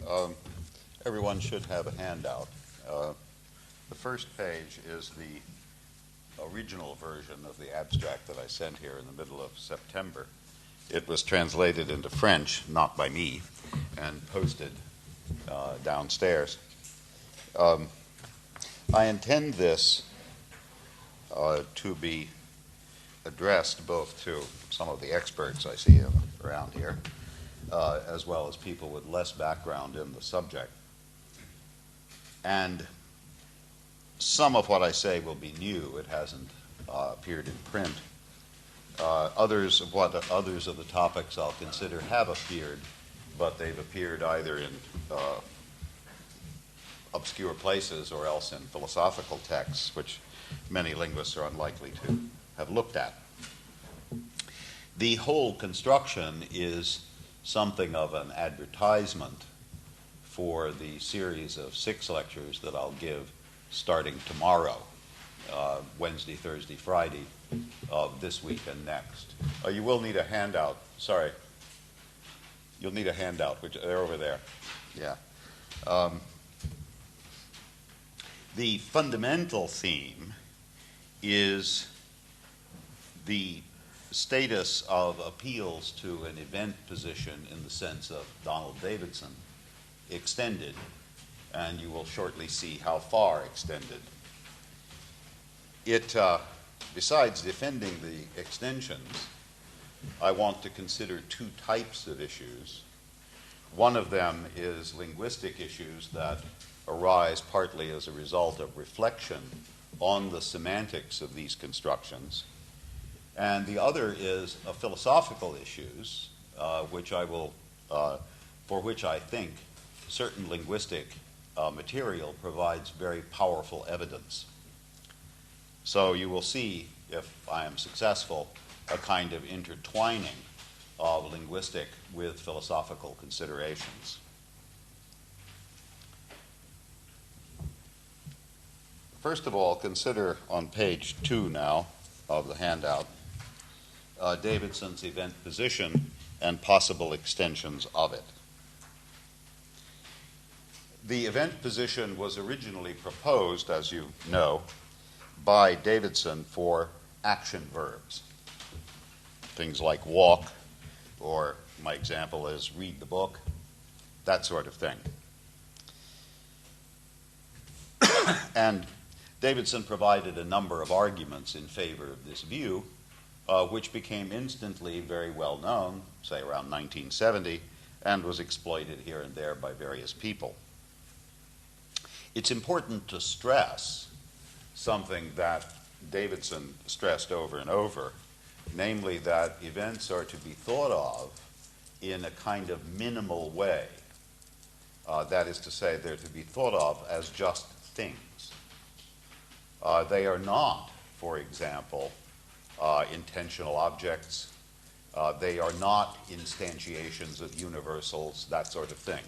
Um, Everyone should have a handout. The first page is the original version of the abstract that I sent here in the middle of September. It was translated into French, not by me, and posted downstairs. I intend this to be addressed both to some of the experts I see around here, as well as people with less background in the subject. And some of what I say will be new. It hasn't appeared in print. Others of the topics I'll consider have appeared, but they've appeared either in obscure places or else in philosophical texts, which many linguists are unlikely to have looked at. The whole construction is something of an advertisement for the series of 6 lectures that I'll give starting tomorrow, Wednesday, Thursday, Friday of this week and next. You will need a handout. Sorry. You'll need a handout, which they're over there. Yeah. The fundamental theme is the status of appeals to an event position in the sense of Donald Davidson extended, and you will shortly see how far extended. Besides defending the extensions, I want to consider 2 types of issues. One of them is linguistic issues that arise partly as a result of reflection on the semantics of these constructions, and the other is philosophical issues, for which I think certain linguistic material provides very powerful evidence. So you will see, if I am successful, a kind of intertwining of linguistic with philosophical considerations. First of all, consider on page 2 now of the handout Davidson's event position and possible extensions of it. The event position was originally proposed, as you know, by Davidson for action verbs. Things like walk, or my example is read the book, that sort of thing. And Davidson provided a number of arguments in favor of this view, which became instantly very well known, say around 1970, and was exploited here and there by various people. It's important to stress something that Davidson stressed over and over, namely that events are to be thought of in a kind of minimal way. That is to say, they're to be thought of as just things. They are not, for example, intentional objects. They are not instantiations of universals, that sort of thing.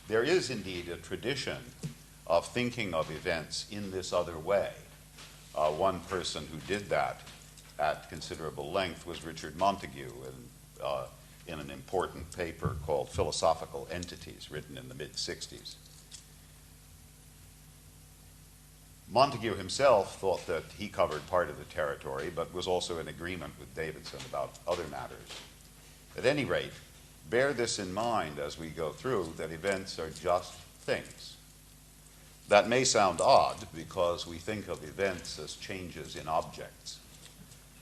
There is indeed a tradition of thinking of events in this other way. One person who did that at considerable length was Richard Montague in an important paper called Philosophical Entities, written in the mid-60s. Montague himself thought that he covered part of the territory, but was also in agreement with Davidson about other matters. At any rate, bear this in mind as we go through, that events are just things. That may sound odd because we think of events as changes in objects.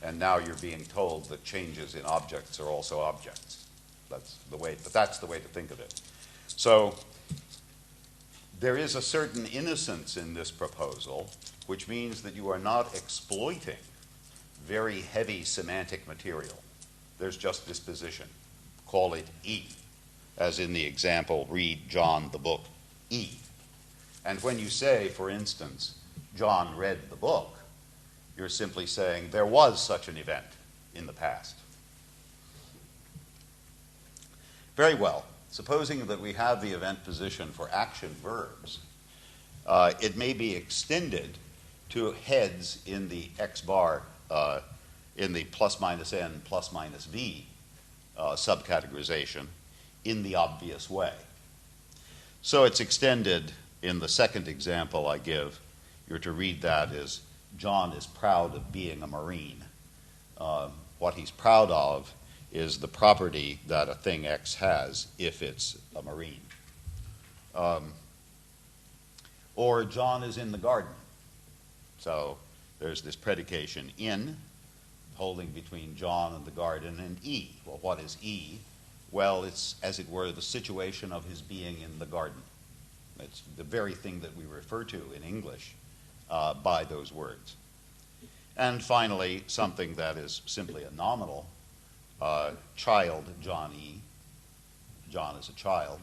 And now you're being told that changes in objects are also objects. That's the way to think of it. So there is a certain innocence in this proposal, which means that you are not exploiting very heavy semantic material. There's just this position. Call it E, as in the example, read John the book E. And when you say, for instance, John read the book, you're simply saying there was such an event in the past. Very well. Supposing that we have the event position for action verbs, it may be extended to heads in the X bar, in the plus minus N plus minus V subcategorization in the obvious way. So it's extended in the second example I give. You're to read that as John is proud of being a Marine. What he's proud of is the property that a thing X has if it's a Marine. Or John is in the garden. So there's this predication in, holding between John and the garden, and E. Well, what is E? Well, it's, as it were, the situation of his being in the garden. It's the very thing that we refer to in English by those words. And finally, something that is simply a nominal, child, John E. John is a child.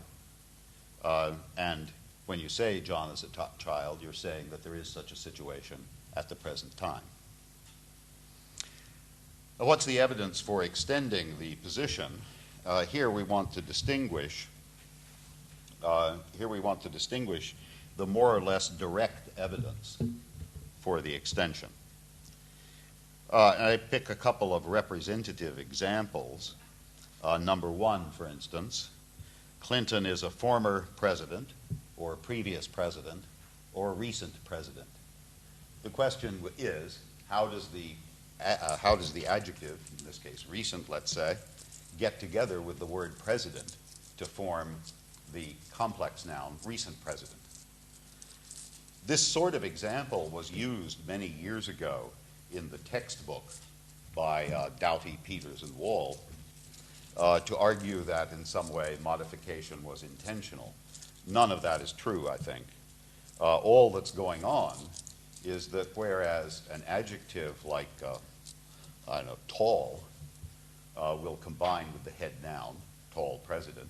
And when you say John is a child, you're saying that there is such a situation at the present time. What's the evidence for extending the position? Here we want to distinguish the more or less direct evidence for the extension. And I pick a couple of representative examples. Number one, for instance, Clinton is a former president, or previous president, or recent president. The question is, how does the adjective, in this case recent, let's say, get together with the word president to form the complex noun recent president? This sort of example was used many years ago in the textbook by Doughty, Peters, and Wall to argue that in some way modification was intentional. None of that is true, I think. All that's going on is that whereas an adjective like, tall, will combine with the head noun, tall president,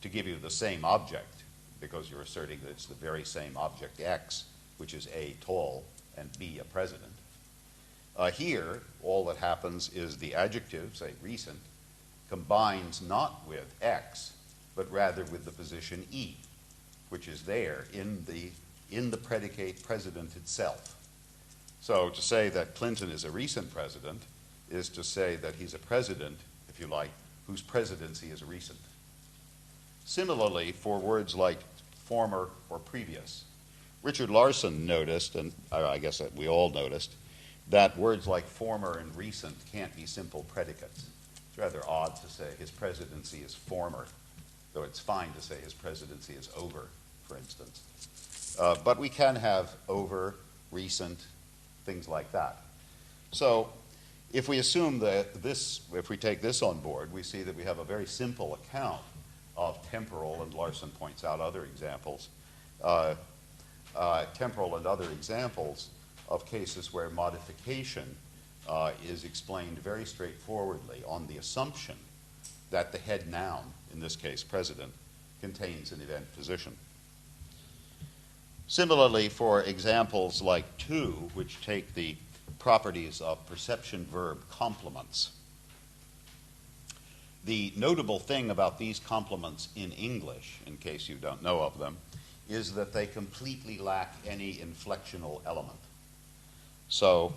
to give you the same object, because you're asserting that it's the very same object X, which is A, tall, and B, a president. Here, all that happens is the adjective, say recent, combines not with X, but rather with the position E, which is there in the predicate president itself. So to say that Clinton is a recent president is to say that he's a president, if you like, whose presidency is recent. Similarly, for words like former or previous, Richard Larson noticed, and I guess that we all noticed, that words like former and recent can't be simple predicates. It's rather odd to say his presidency is former, though it's fine to say his presidency is over, for instance. But we can have over, recent, things like that. So if we assume that if we take this on board, we see that we have a very simple account of temporal, and Larson points out other examples, temporal and other examples of cases where modification is explained very straightforwardly on the assumption that the head noun, in this case president, contains an event position. Similarly, for examples like to, which take the properties of perception verb complements, the notable thing about these complements in English, in case you don't know of them, is that they completely lack any inflectional element. So,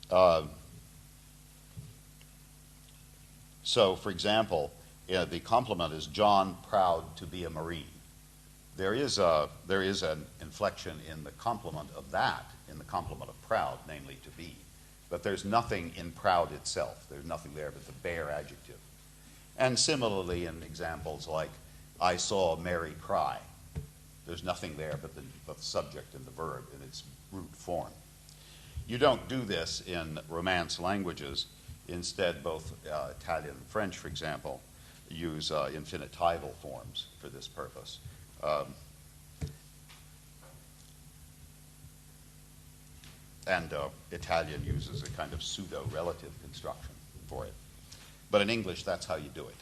for example, the complement is John proud to be a Marine. There is an inflection in the complement of that, in the complement of proud, namely to be. But there's nothing in proud itself. There's nothing there but the bare adjective. And similarly in examples like, I saw Mary cry. There's nothing there but the subject and the verb in its root form. You don't do this in Romance languages. Instead, both Italian and French, for example, use infinitival forms for this purpose. And Italian uses a kind of pseudo-relative construction for it. But in English, that's how you do it.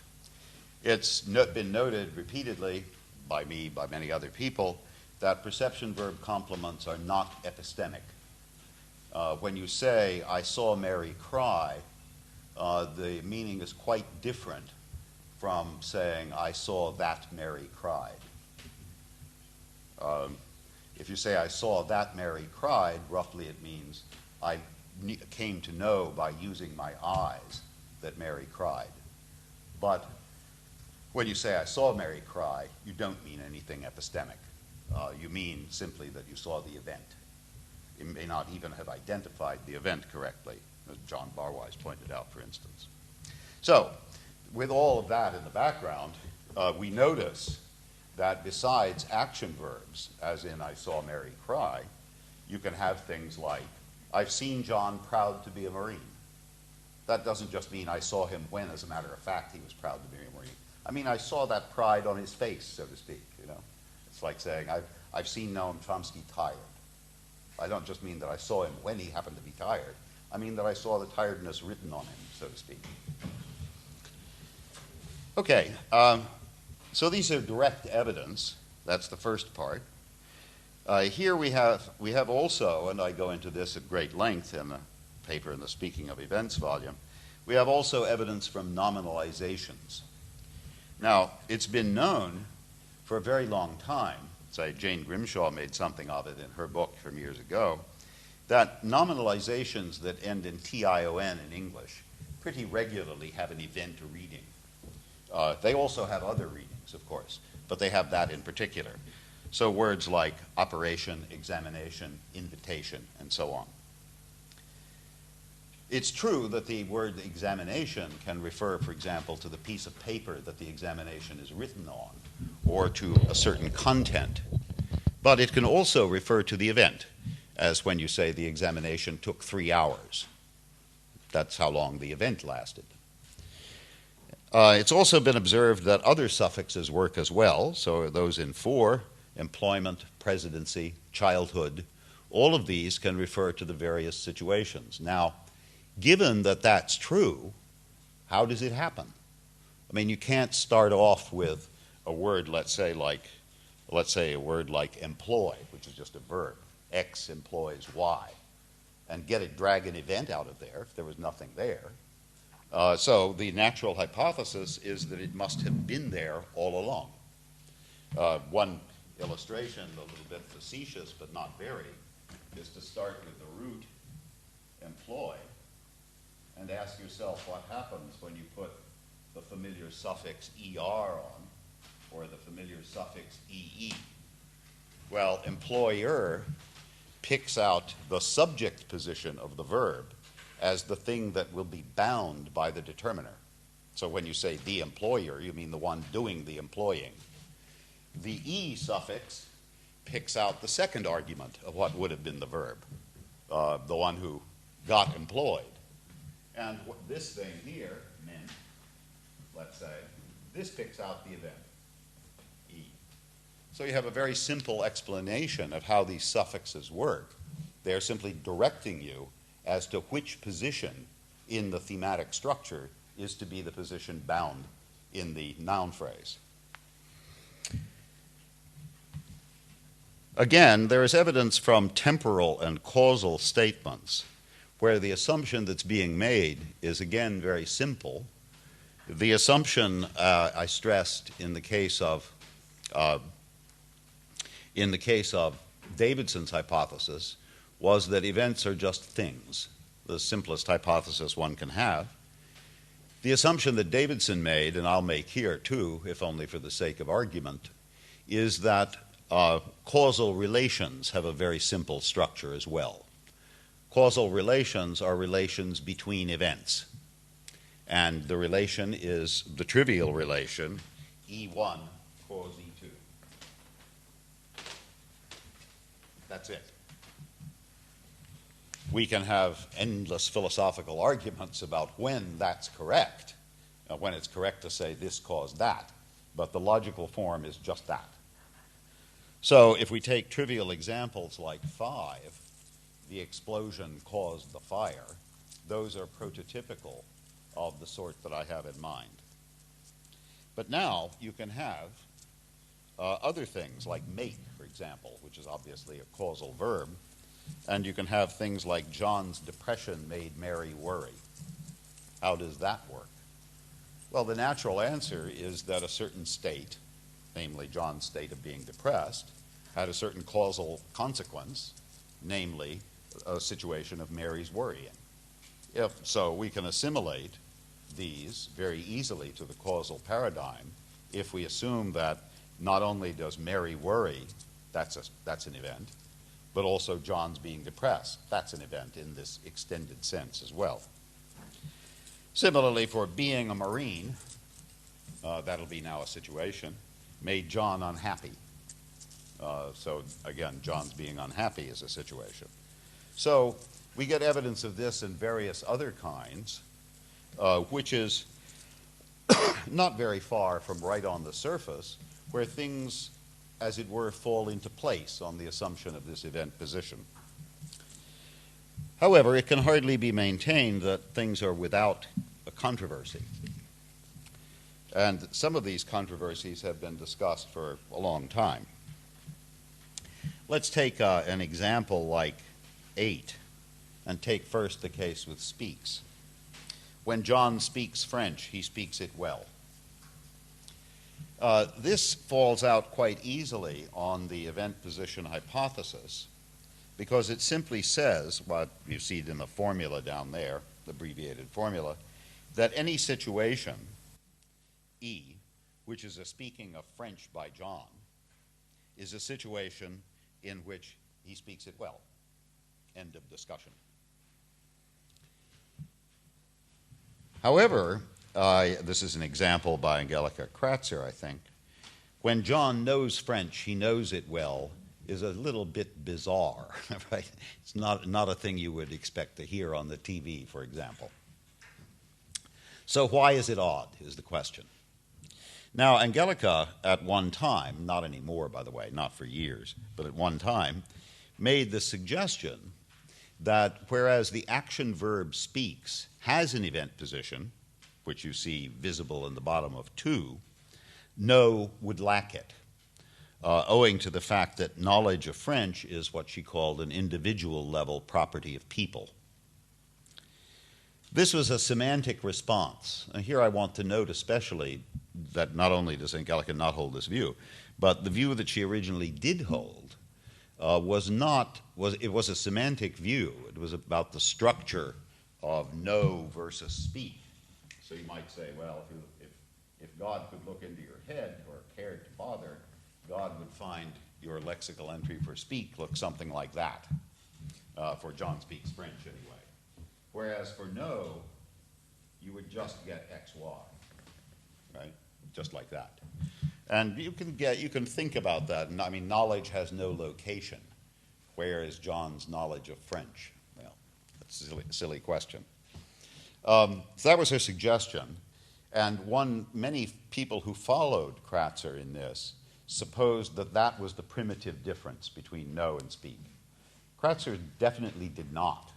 It's been noted repeatedly by me, by many other people, that perception verb complements are not epistemic. When you say, I saw Mary cry, the meaning is quite different from saying, I saw that Mary cried. If you say, I saw that Mary cried, roughly it means I came to know by using my eyes that Mary cried. But When you say, I saw Mary cry, you don't mean anything epistemic. You mean simply that you saw the event. You may not even have identified the event correctly, as John Barwise pointed out, for instance. So, with all of that in the background, we notice that besides action verbs, as in I saw Mary cry, you can have things like, I've seen John proud to be a Marine. That doesn't just mean I saw him when, as a matter of fact, he was proud to be a Marine. I mean, I saw that pride on his face, so to speak, you know. It's like saying, I've seen Noam Chomsky tired. I don't just mean that I saw him when he happened to be tired. I mean that I saw the tiredness written on him, so to speak. Okay, so these are direct evidence. That's the first part. Here we have also, and I go into this at great length in the paper in the Speaking of Events volume, we have also evidence from nominalizations. Now, it's been known for a very long time, say Jane Grimshaw made something of it in her book from years ago, that nominalizations that end in tion in English pretty regularly have an event reading. They also have other readings, of course, but they have that in particular. So words like operation, examination, invitation, and so on. It's true that the word examination can refer, for example, to the piece of paper that the examination is written on, or to a certain content. But it can also refer to the event, as when you say the examination took 3 hours. That's how long the event lasted. It's also been observed that other suffixes work as well, so those in for, employment, presidency, childhood, all of these can refer to the various situations. Now, given that that's true, how does it happen? I mean, you can't start off with a word, let's say a word like employ, which is just a verb. X employs Y, and drag an event out of there if there was nothing there. So the natural hypothesis is that it must have been there all along. One illustration, a little bit facetious but not very, is to start with the root employ and ask yourself what happens when you put the familiar suffix er on, or the familiar suffix ee. Well, employer picks out the subject position of the verb as the thing that will be bound by the determiner. So when you say the employer, you mean the one doing the employing. The e suffix picks out the second argument of what would have been the verb, the one who got employed. And this thing here, meant, let's say, this picks out the event, e. So you have a very simple explanation of how these suffixes work. They're simply directing you as to which position in the thematic structure is to be the position bound in the noun phrase. Again, there is evidence from temporal and causal statements where the assumption that's being made is again very simple. The assumption I stressed in the case of Davidson's hypothesis was that events are just things, the simplest hypothesis one can have. The assumption that Davidson made, and I'll make here too, if only for the sake of argument, is that causal relations have a very simple structure as well. Causal relations are relations between events, and the relation is the trivial relation, E1 cause E2. That's it. We can have endless philosophical arguments about when that's correct, when it's correct to say this caused that, but the logical form is just that. So if we take trivial examples like 5, the explosion caused the fire, those are prototypical of the sort that I have in mind. But now you can have other things like make, for example, which is obviously a causal verb, and you can have things like John's depression made Mary worry. How does that work? Well, the natural answer is that a certain state, namely John's state of being depressed, had a certain causal consequence, namely a situation of Mary's worrying. If so, we can assimilate these very easily to the causal paradigm if we assume that not only does Mary worry, that's an event, but also John's being depressed, that's an event in this extended sense as well. Similarly, for being a Marine, that'll be now a situation, made John unhappy. So again, John's being unhappy is a situation. So we get evidence of this in various other kinds, which is not very far from right on the surface, where things, as it were, fall into place on the assumption of this event position. However, it can hardly be maintained that things are without a controversy. And some of these controversies have been discussed for a long time. Let's take an example like 8, and take first the case with speaks. When John speaks French, he speaks it well. This falls out quite easily on the event position hypothesis, because it simply says, what you see it in the formula down there, the abbreviated formula, that any situation, E, which is a speaking of French by John, is a situation in which he speaks it well. End of discussion. However, this is an example by Angelica Kratzer, I think. When John knows French, he knows it well, is a little bit bizarre, right? It's not a thing you would expect to hear on the TV, for example. So why is it odd, is the question. Now, Angelica, at one time, not anymore, by the way, not for years, but at one time, made the suggestion that whereas the action verb speaks has an event position, which you see visible in the bottom of 2, know would lack it, owing to the fact that knowledge of French is what she called an individual level property of people. This was a semantic response. And here I want to note especially that not only does Angelica not hold this view, but the view that she originally did hold was a semantic view. It was about the structure of know versus speak. So you might say, well, if God could look into your head or cared to bother, God would find your lexical entry for speak look something like that, for John speaks French anyway. Whereas for know, you would just get XY, right? Just like that. And you can think about that. I mean, knowledge has no location. Where is John's knowledge of French? Well, that's a silly question. So that was her suggestion. And many people who followed Kratzer in this supposed that that was the primitive difference between know and speak. Kratzer definitely did not.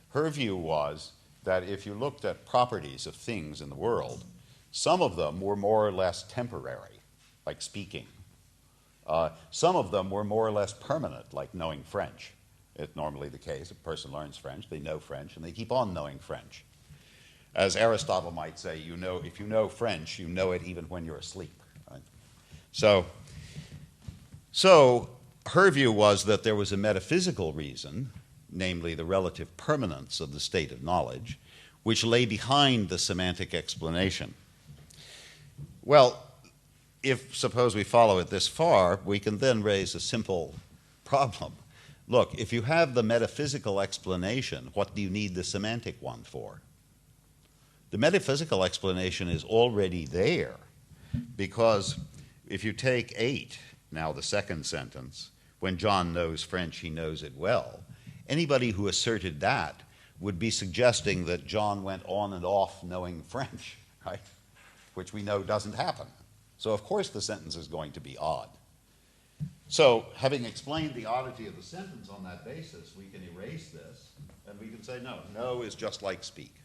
Her view was that if you looked at properties of things in the world, some of them were more or less temporary, like speaking. Some of them were more or less permanent, like knowing French. It's normally the case. A person learns French, they know French, and they keep on knowing French. As Aristotle might say, if you know French, you know it even when you're asleep. Right? So her view was that there was a metaphysical reason, namely the relative permanence of the state of knowledge, which lay behind the semantic explanation. Well, suppose we follow it this far, we can then raise a simple problem. Look, if you have the metaphysical explanation, what do you need the semantic one for? The metaphysical explanation is already there, because if you take 8, now the second sentence, when John knows French, he knows it well, anybody who asserted that would be suggesting that John went on and off knowing French, right? Which we know doesn't happen. So of course the sentence is going to be odd. So having explained the oddity of the sentence on that basis, we can erase this, and we can say, no, know is just like speak.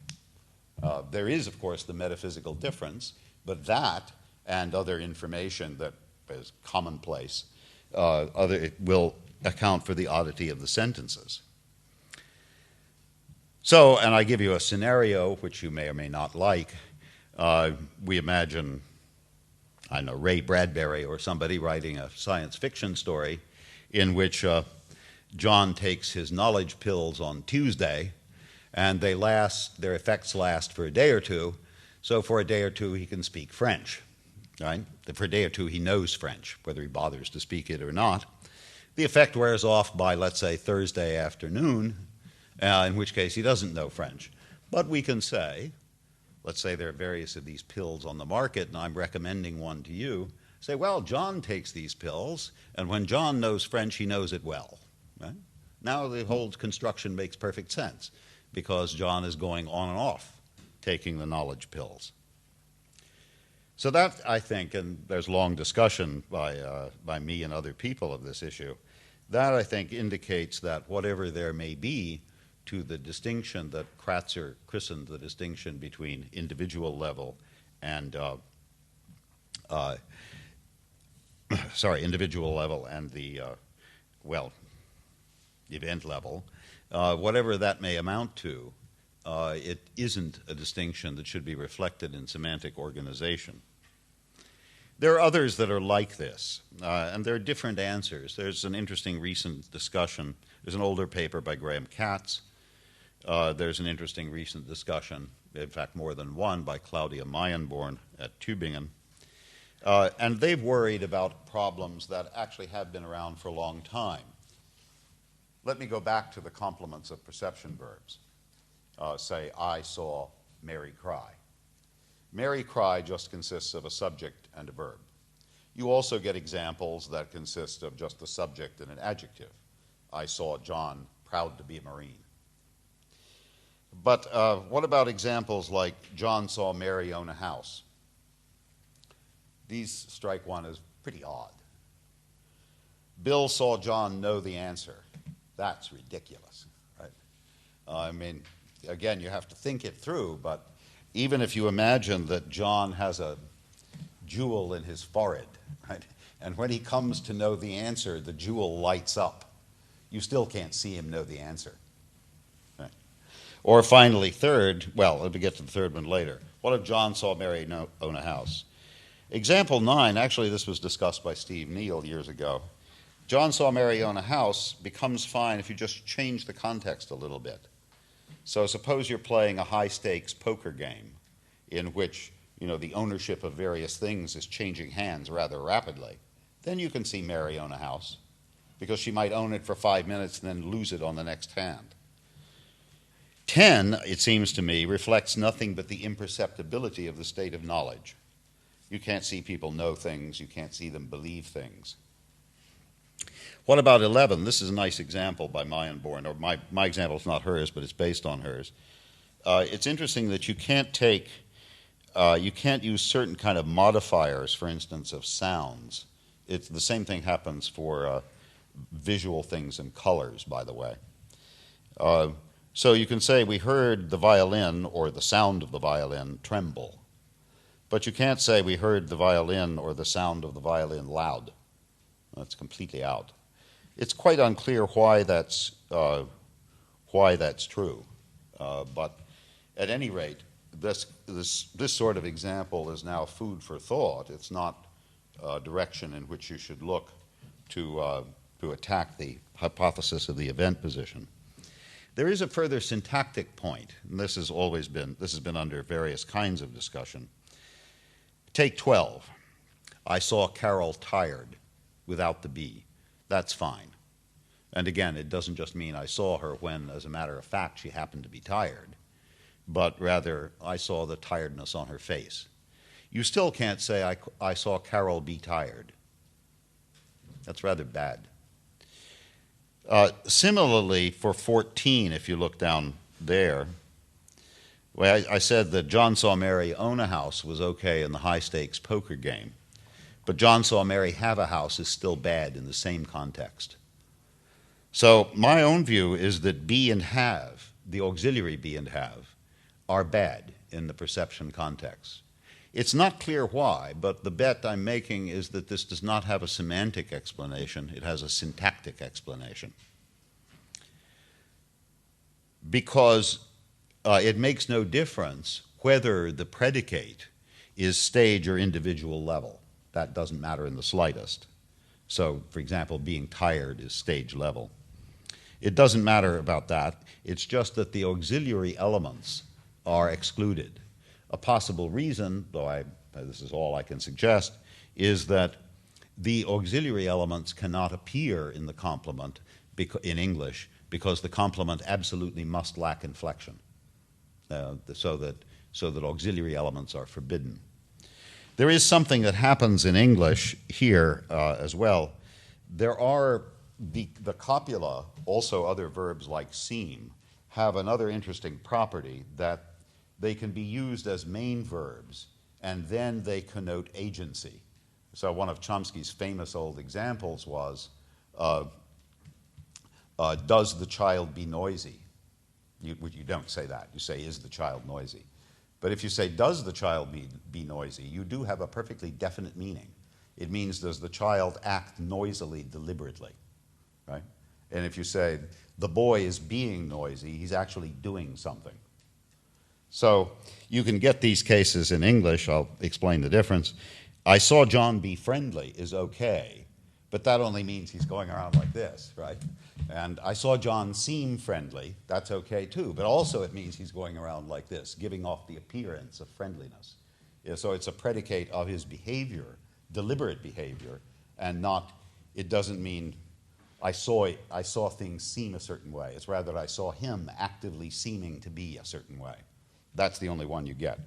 There is, of course, the metaphysical difference, but that and other information that is commonplace will account for the oddity of the sentences. So, and I give you a scenario which you may or may not like. We imagine, I don't know, Ray Bradbury or somebody writing a science fiction story in which John takes his knowledge pills on Tuesday, and their effects last for a day or two, so for a day or two he can speak French. right? For a day or two he knows French, whether he bothers to speak it or not. The effect wears off by, let's say, Thursday afternoon, in which case he doesn't know French. But we can say, let's say there are various of these pills on the market, and I'm recommending one to you. Say, well, John takes these pills, and when John knows French, he knows it well. Right? Now the whole construction makes perfect sense, because John is going on and off taking the knowledge pills. So that, I think, and there's long discussion by me and other people of this issue, that, I think, indicates that whatever there may be to the distinction that Kratzer christened the distinction between individual level and individual level and the event level, whatever that may amount to, it isn't a distinction that should be reflected in semantic organization. There are others that are like this, and there are different answers. There's an interesting recent discussion. There's an older paper by Graham Katz. There's an interesting recent discussion, in fact more than one, by Claudia Mayenborn at Tübingen. And they've worried about problems that actually have been around for a long time. Let me go back to the complements of perception verbs. Say, I saw Mary cry. Mary cry just consists of a subject and a verb. You also get examples that consist of just the subject and an adjective. I saw John proud to be a Marine. But what about examples like John saw Mary own a house? These strike one as pretty odd. Bill saw John know the answer. That's ridiculous, right? I mean, again, you have to think it through, but even if you imagine that John has a jewel in his forehead, right, and when he comes to know the answer, the jewel lights up, you still can't see him know the answer. Right? Or finally, third, well, let me get to the third one later. What if John saw Mary own a house? Example 9, actually this was discussed by Steve Neal years ago. John saw Mary own a house becomes fine if you just change the context a little bit. So suppose you're playing a high-stakes poker game in which, the ownership of various things is changing hands rather rapidly. Then you can see Mary own a house, because she might own it for 5 minutes and then lose it on the next hand. 10, it seems to me, reflects nothing but the imperceptibility of the state of knowledge. You can't see people know things. You can't see them believe things. What about 11? This is a nice example by Mayenborn, or my example is not hers, but it's based on hers. It's interesting that you can't use certain kind of modifiers, for instance, of sounds. The same thing happens for visual things and colors, by the way. So you can say we heard the violin or the sound of the violin tremble, but you can't say we heard the violin or the sound of the violin loud. That's completely out. It's quite unclear why that's true, but at any rate, this sort of example is now food for thought. It's not a direction in which you should look to attack the hypothesis of the event position. There is a further syntactic point, and this has been under various kinds of discussion. Take 12. I saw Carol tired without the be. That's fine. And again, it doesn't just mean I saw her when, as a matter of fact, she happened to be tired, but rather I saw the tiredness on her face. You still can't say I saw Carol be tired. That's rather bad. Similarly, for 14, if you look down there, well, I said that John saw Mary own a house was okay in the high-stakes poker game, but John saw Mary have a house is still bad in the same context. So my own view is that be and have, the auxiliary be and have, are bad in the perception context. It's not clear why, but the bet I'm making is that this does not have a semantic explanation, it has a syntactic explanation. Because it makes no difference whether the predicate is stage or individual level. That doesn't matter in the slightest. So, for example, being tired is stage level. It doesn't matter about that. It's just that the auxiliary elements are excluded. A possible reason, though I this is all I can suggest, is that the auxiliary elements cannot appear in the complement in English because the complement absolutely must lack inflection, so that auxiliary elements are forbidden. There is something that happens in English here as well. There are the copula, also other verbs like seem, have another interesting property that they can be used as main verbs, and then they connote agency. So one of Chomsky's famous old examples was, does the child be noisy? You don't say that. You say, is the child noisy? But if you say, does the child be noisy, you do have a perfectly definite meaning. It means, does the child act noisily, deliberately, right? And if you say, the boy is being noisy, he's actually doing something. So you can get these cases in English. I'll explain the difference. I saw John be friendly is okay, but that only means he's going around like this, right? And I saw John seem friendly, that's okay too, but also it means he's going around like this, giving off the appearance of friendliness. Yeah, so it's a predicate of his behavior, deliberate behavior, and not, it doesn't mean I saw things seem a certain way. It's rather that I saw him actively seeming to be a certain way. That's the only one you get.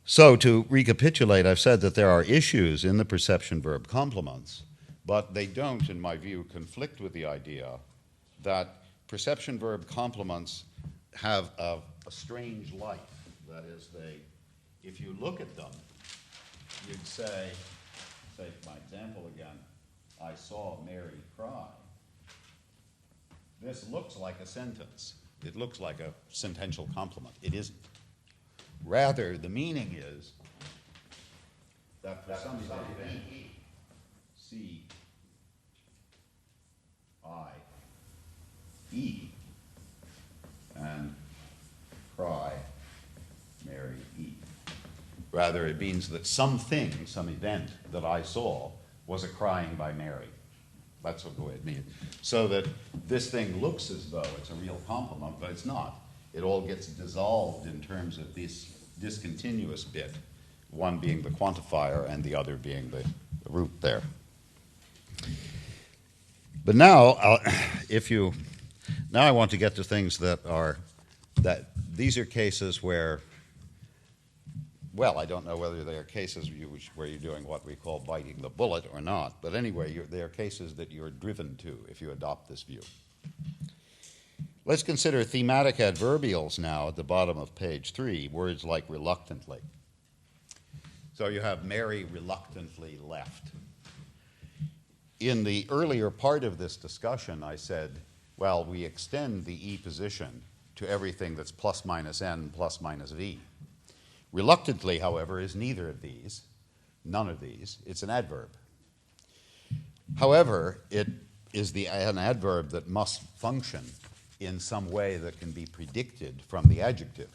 So to recapitulate, I've said that there are issues in the perception verb complements, but they don't, in my view, conflict with the idea that perception verb complements have a strange life. That is, if you look at them, you'd say my example again, I saw Mary cry. This looks like a sentence. It looks like a sentential complement. It isn't. Rather, the meaning is that for some event, C, I, E, and cry, Mary, E. Rather, it means that something, some event that I saw was a crying by Mary. That's what the way it means. So that this thing looks as though it's a real complement, but it's not. It all gets dissolved in terms of this discontinuous bit, one being the quantifier and the other being the root there. But now, now I want to get to things that these are cases where, well, I don't know whether they are cases where you're doing what we call biting the bullet or not, but anyway, they are cases that you're driven to if you adopt this view. Let's consider thematic adverbials now at the bottom of page 3, words like reluctantly. So you have Mary reluctantly left. In the earlier part of this discussion, I said, well, we extend the E position to everything that's plus minus N plus minus V. Reluctantly, however, is neither of these, none of these. It's an adverb. However, it is an adverb that must function in some way that can be predicted from the adjective.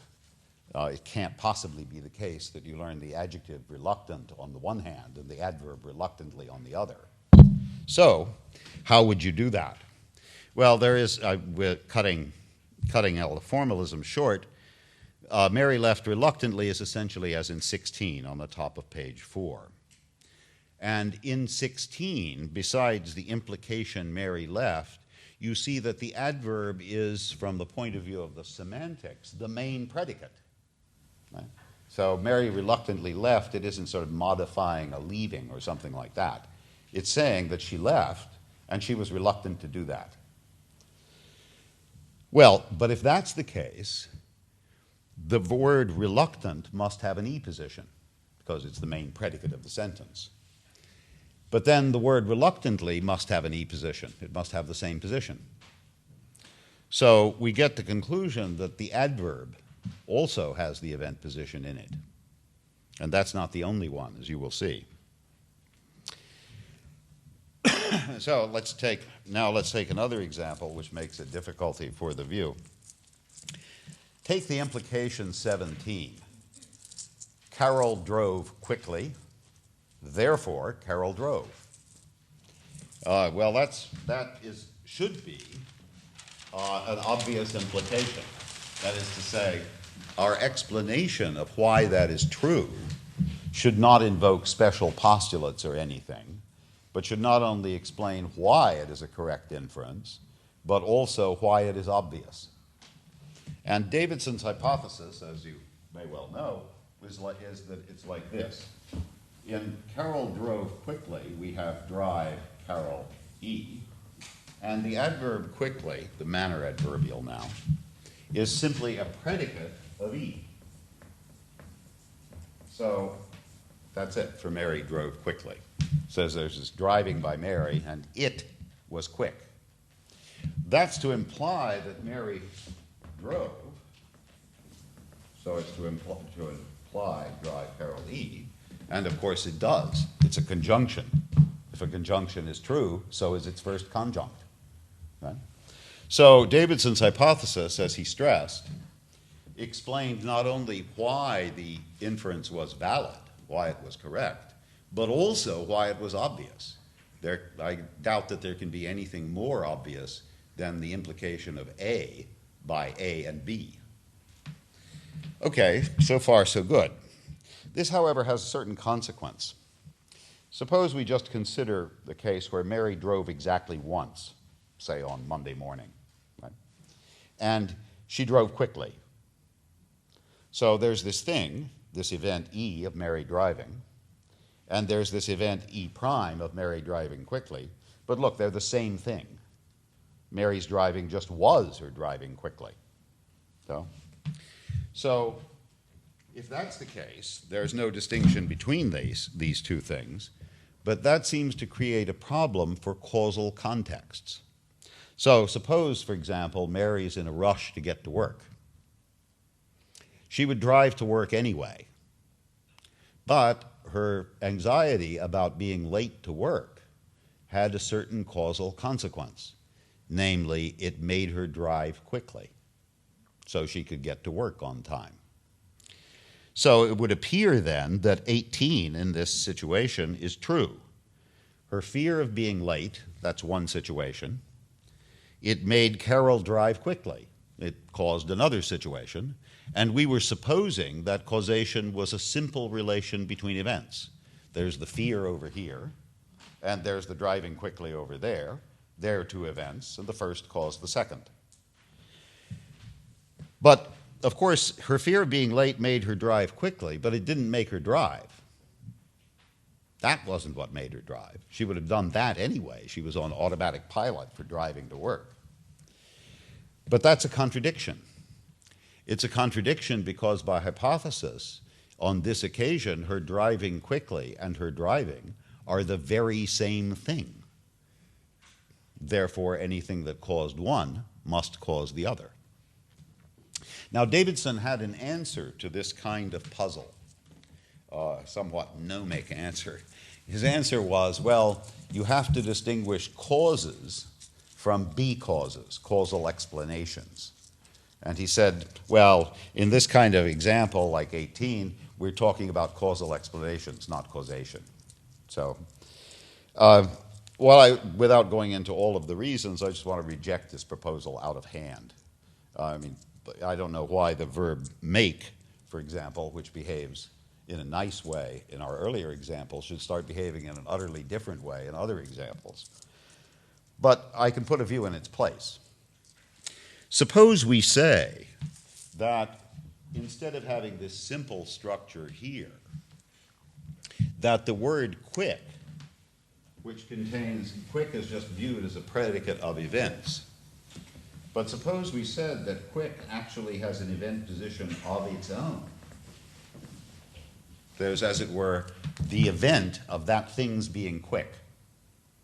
It can't possibly be the case that you learn the adjective reluctant on the one hand and the adverb reluctantly on the other. So, how would you do that? Well, there is, cutting all the formalism short, Mary left reluctantly is essentially as in 16 on the top of page 4. And in 16, besides the implication Mary left, you see that the adverb is, from the point of view of the semantics, the main predicate. Right? So Mary reluctantly left, it isn't sort of modifying a leaving or something like that. It's saying that she left, and she was reluctant to do that. Well, but if that's the case, the word reluctant must have an E position, because it's the main predicate of the sentence. But then the word reluctantly must have an E position. It must have the same position. So we get the conclusion that the adverb also has the event position in it. And that's not the only one, as you will see. So let's take another example which makes it difficulty for the view. Take the implication 17. Carol drove quickly, therefore Carol drove. Well, that should be an obvious implication. That is to say, our explanation of why that is true should not invoke special postulates or anything, but should not only explain why it is a correct inference, but also why it is obvious. And Davidson's hypothesis, as you may well know, is that it's like this. In Carol drove quickly, we have drive Carol E, and the adverb quickly, the manner adverbial now, is simply a predicate of E. So that's it for Mary drove quickly. Says there's this driving by Mary, and it was quick. That's to imply that Mary drove, so it's to imply drive Carol E, and of course it does. It's a conjunction. If a conjunction is true, so is its first conjunct. Right? So Davidson's hypothesis, as he stressed, explained not only why the inference was valid, why it was correct, but also why it was obvious. I doubt that there can be anything more obvious than the implication of A by A and B. Okay, so far so good. This, however, has a certain consequence. Suppose we just consider the case where Mary drove exactly once, say on Monday morning, right? And she drove quickly. So there's this thing, this event E of Mary driving, and there's this event E prime of Mary driving quickly. But look, they're the same thing. Mary's driving just was her driving quickly. So if that's the case, there's no distinction between these two things, but that seems to create a problem for causal contexts. So suppose, for example, Mary's in a rush to get to work. She would drive to work anyway, but her anxiety about being late to work had a certain causal consequence. Namely, it made her drive quickly so she could get to work on time. So it would appear then that 18 in this situation is true. Her fear of being late, that's one situation. It made Carol drive quickly. It caused another situation. And we were supposing that causation was a simple relation between events. There's the fear over here, and there's the driving quickly over there. There are two events, and the first caused the second. But, of course, her fear of being late made her drive quickly, but it didn't make her drive. That wasn't what made her drive. She would have done that anyway. She was on automatic pilot for driving to work. But that's a contradiction. It's a contradiction because, by hypothesis, on this occasion, her driving quickly and her driving are the very same thing. Therefore, anything that caused one must cause the other. Now, Davidson had an answer to this kind of puzzle, somewhat gnomic answer. His answer was, well, you have to distinguish causes from be-causes, causal explanations. And he said, well, in this kind of example, like 18, we're talking about causal explanations, not causation. So, without going into all of the reasons, I just want to reject this proposal out of hand. I don't know why the verb make, for example, which behaves in a nice way in our earlier examples, should start behaving in an utterly different way in other examples. But I can put a view in its place. Suppose we say that instead of having this simple structure here, that the word quick, which contains quick is just viewed as a predicate of events. But suppose we said that quick actually has an event position of its own. There's, as it were, the event of that thing's being quick.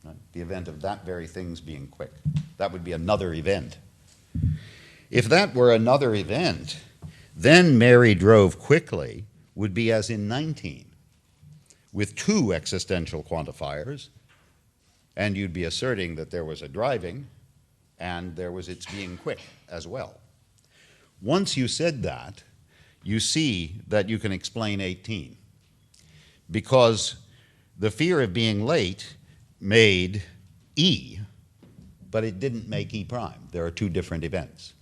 Right? The event of that very thing's being quick. That would be another event. If that were another event, then Mary drove quickly would be as in 19, with two existential quantifiers, and you'd be asserting that there was a driving and there was its being quick as well. Once you said that, you see that you can explain 18, because the fear of being late made E, but it didn't make E prime. There are two different events.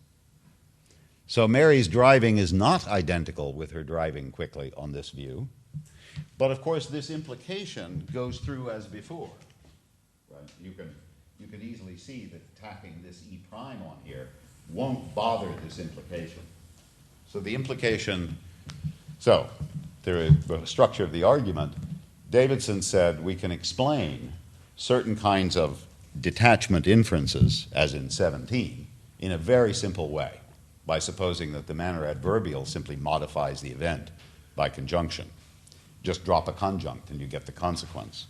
So Mary's driving is not identical with her driving quickly on this view. But of course, this implication goes through as before. Right? You can easily see that tacking this E prime on here won't bother this implication. So the implication, the structure of the argument, Davidson said we can explain certain kinds of detachment inferences, as in 17, in a very simple way, by supposing that the manner adverbial simply modifies the event by conjunction. Just drop a conjunct and you get the consequence.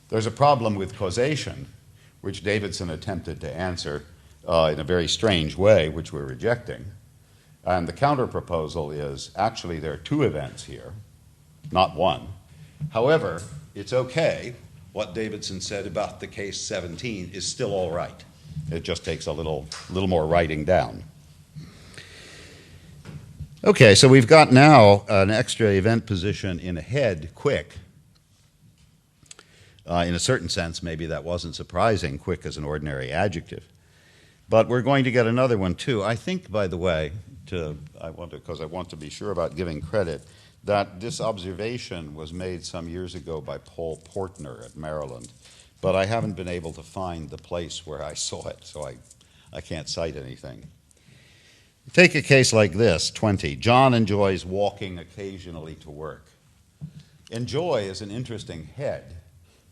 There's a problem with causation, which Davidson attempted to answer in a very strange way, which we're rejecting. And the counterproposal is actually there are two events here, not one. However, it's okay. What Davidson said about the case 17 is still all right. It just takes a little more writing down. Okay, so we've got now an extra event position in ahead, quick. In a certain sense, maybe that wasn't surprising, quick as an ordinary adjective. But we're going to get another one too. I think, by the way, because I want to be sure about giving credit, that this observation was made some years ago by Paul Portner at Maryland, but I haven't been able to find the place where I saw it, so I can't cite anything. Take a case like this, 20. John enjoys walking occasionally to work. Enjoy is an interesting head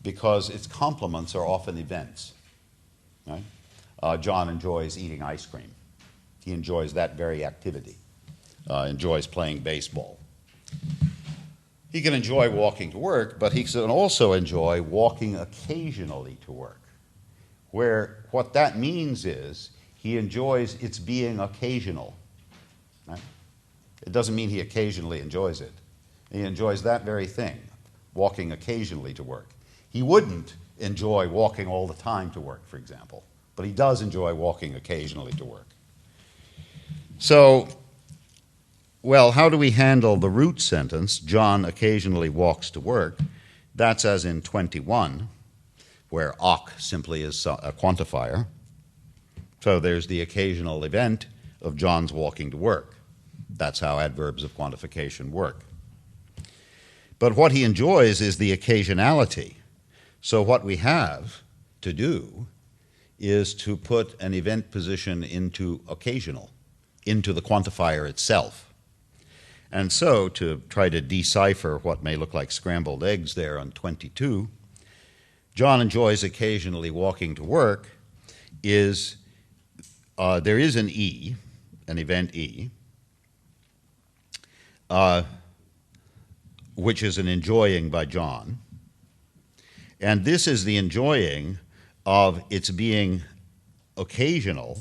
because its complements are often events. Right? John enjoys eating ice cream. He enjoys that very activity, enjoys playing baseball. He can enjoy walking to work, but he can also enjoy walking occasionally to work, where what that means is he enjoys its being occasional. Right? It doesn't mean he occasionally enjoys it. He enjoys that very thing, walking occasionally to work. He wouldn't enjoy walking all the time to work, for example, but he does enjoy walking occasionally to work. So, well, how do we handle the root sentence, John occasionally walks to work? That's as in 21, where oc simply is a quantifier. So there's the occasional event of John's walking to work. That's how adverbs of quantification work. But what he enjoys is the occasionality. So what we have to do is to put an event position into occasional, into the quantifier itself. And so to try to decipher what may look like scrambled eggs there on 22, John enjoys occasionally walking to work is there is an E, an event E, which is an enjoying by John. And this is the enjoying of its being occasional,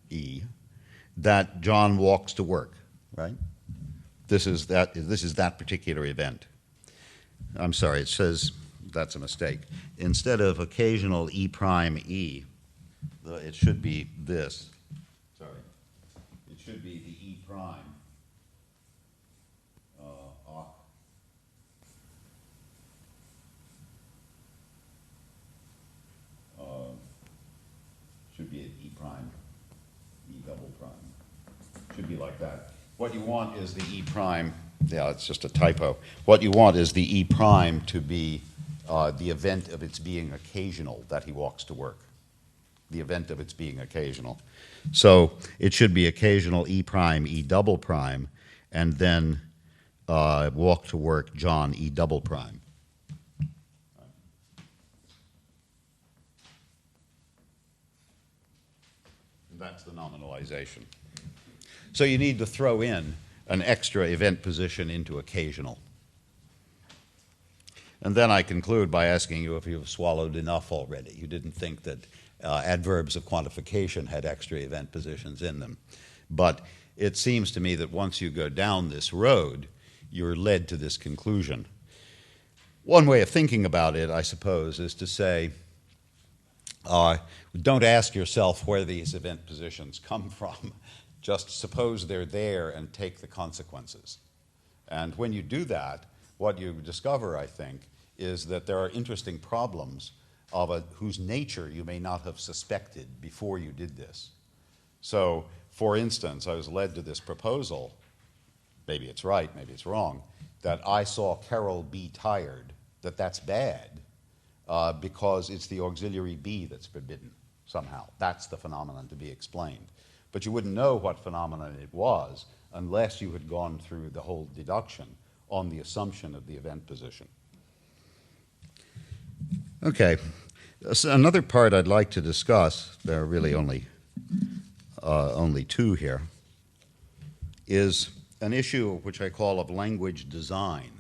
E, that John walks to work, right? This is that particular event. I'm sorry, it says that's a mistake. Instead of occasional E prime E, it should be this. Sorry. It should be the E prime. Should be an E prime, E double prime. Should be like that. What you want is the E prime. Yeah, it's just a typo. What you want is the E prime to be the event of its being occasional that he walks to work. The event of its being occasional. So it should be occasional E prime, E double prime, and then walk to work, John, E double prime. And that's the nominalization. So you need to throw in an extra event position into occasional. And then I conclude by asking you if you've swallowed enough already. You didn't think that adverbs of quantification had extra event positions in them. But it seems to me that once you go down this road, you're led to this conclusion. One way of thinking about it, I suppose, is to say, don't ask yourself where these event positions come from. Just suppose they're there and take the consequences. And when you do that, what you discover, I think, is that there are interesting problems of whose nature you may not have suspected before you did this. So, for instance, I was led to this proposal, maybe it's right, maybe it's wrong, that I saw Carol be tired, that's bad, because it's the auxiliary be that's forbidden somehow. That's the phenomenon to be explained. But you wouldn't know what phenomenon it was unless you had gone through the whole deduction on the assumption of the event position. Okay. So another part I'd like to discuss, there are really only two here, is an issue which I call of language design.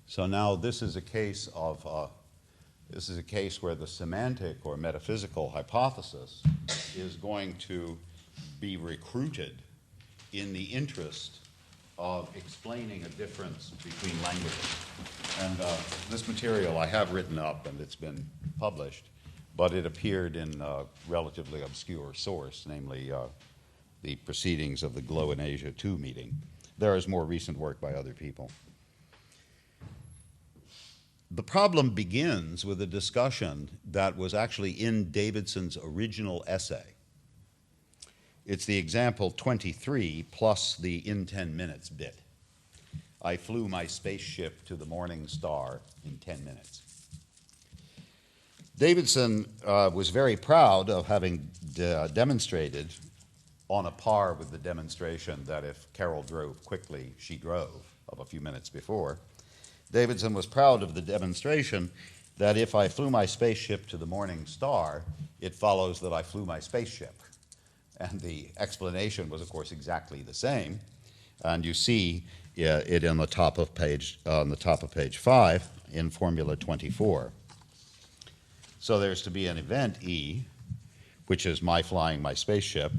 So now this is a case where the semantic or metaphysical hypothesis is going to be recruited in the interest of explaining a difference between languages. And this material I have written up and it's been published, but it appeared in a relatively obscure source, namely the proceedings of the Glow in Asia II meeting. There is more recent work by other people. The problem begins with a discussion that was actually in Davidson's original essay. It's the example 23 plus the in 10 minutes bit. I flew my spaceship to the morning star in 10 minutes. Davidson was very proud of having demonstrated on a par with the demonstration that if Carol drove quickly, she drove of a few minutes before. Davidson was proud of the demonstration that if I flew my spaceship to the morning star, it follows that I flew my spaceship. And the explanation was, of course, exactly the same. And you see it on the top of page 5 in Formula 24. So there's to be an event E, which is my flying my spaceship.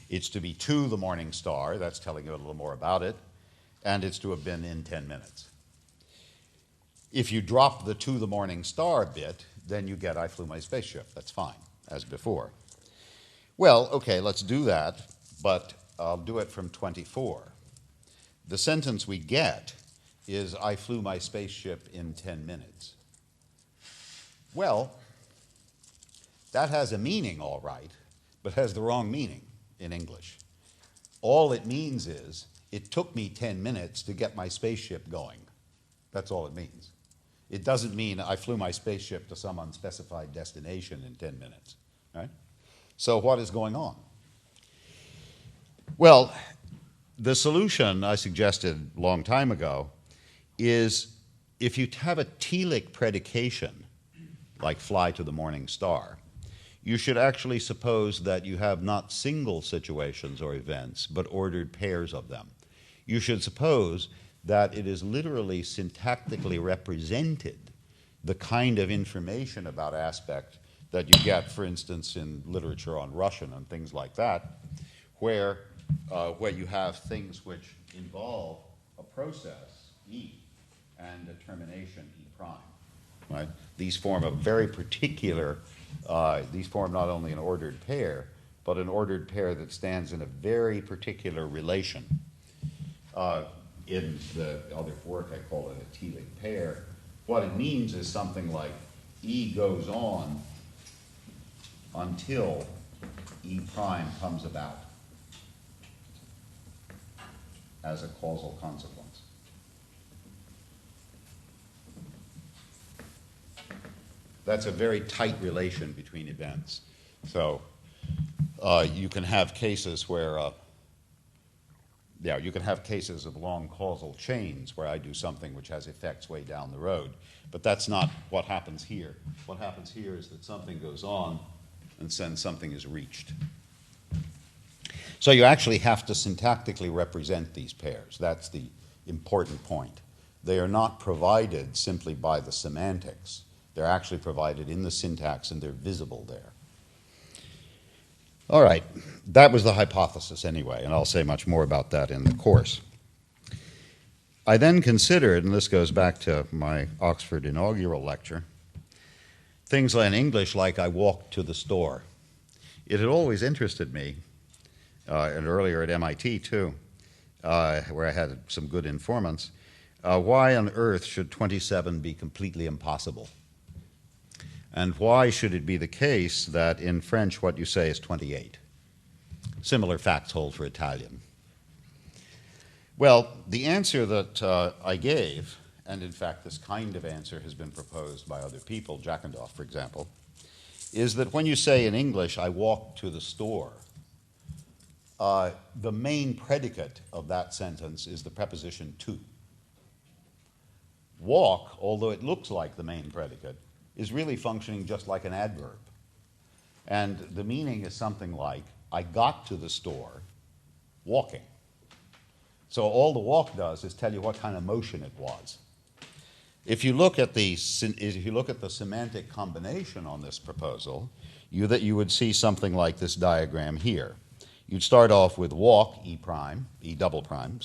It's to be to the morning star. That's telling you a little more about it. And it's to have been in 10 minutes. If you drop the to the morning star bit, then you get I flew my spaceship. That's fine, as before. Well, okay, let's do that, but I'll do it from 24. The sentence we get is I flew my spaceship in 10 minutes. Well, that has a meaning, all right, but has the wrong meaning in English. All it means is it took me 10 minutes to get my spaceship going. That's all it means. It doesn't mean I flew my spaceship to some unspecified destination in 10 minutes, right? So what is going on? Well, the solution I suggested a long time ago is if you have a telic predication, like fly to the morning star, you should actually suppose that you have not single situations or events, but ordered pairs of them. You should suppose that it is literally syntactically represented, the kind of information about aspect that you get, for instance, in literature on Russian and things like that, where you have things which involve a process, E, and a termination, E prime. Right? These form a very particular, these form not only an ordered pair, but an ordered pair that stands in a very particular relation. In the other work, I call it a telic pair. What it means is something like E goes on until E prime comes about as a causal consequence. That's a very tight relation between events. So you can have cases where, you can have cases of long causal chains where I do something which has effects way down the road. But that's not what happens here. What happens here is that something goes on and then something is reached. So you actually have to syntactically represent these pairs. That's the important point. They are not provided simply by the semantics. They're actually provided in the syntax and they're visible there. All right, that was the hypothesis anyway, and I'll say much more about that in the course. I then considered, and this goes back to my Oxford inaugural lecture, things in English like I walked to the store. It had always interested me, and earlier at MIT too, where I had some good informants, why on earth should 27 be completely impossible? And why should it be the case that in French what you say is 28? Similar facts hold for Italian. Well, the answer that I gave, and in fact this kind of answer has been proposed by other people, Jackendorf, for example, is that when you say in English, I walked to the store, the main predicate of that sentence is the preposition to. Walk, although it looks like the main predicate, is really functioning just like an adverb. And the meaning is something like, I got to the store walking. So all the walk does is tell you what kind of motion it was. If you look at the semantic combination on this proposal, you would see something like this diagram here. You'd start off with walk, E double prime,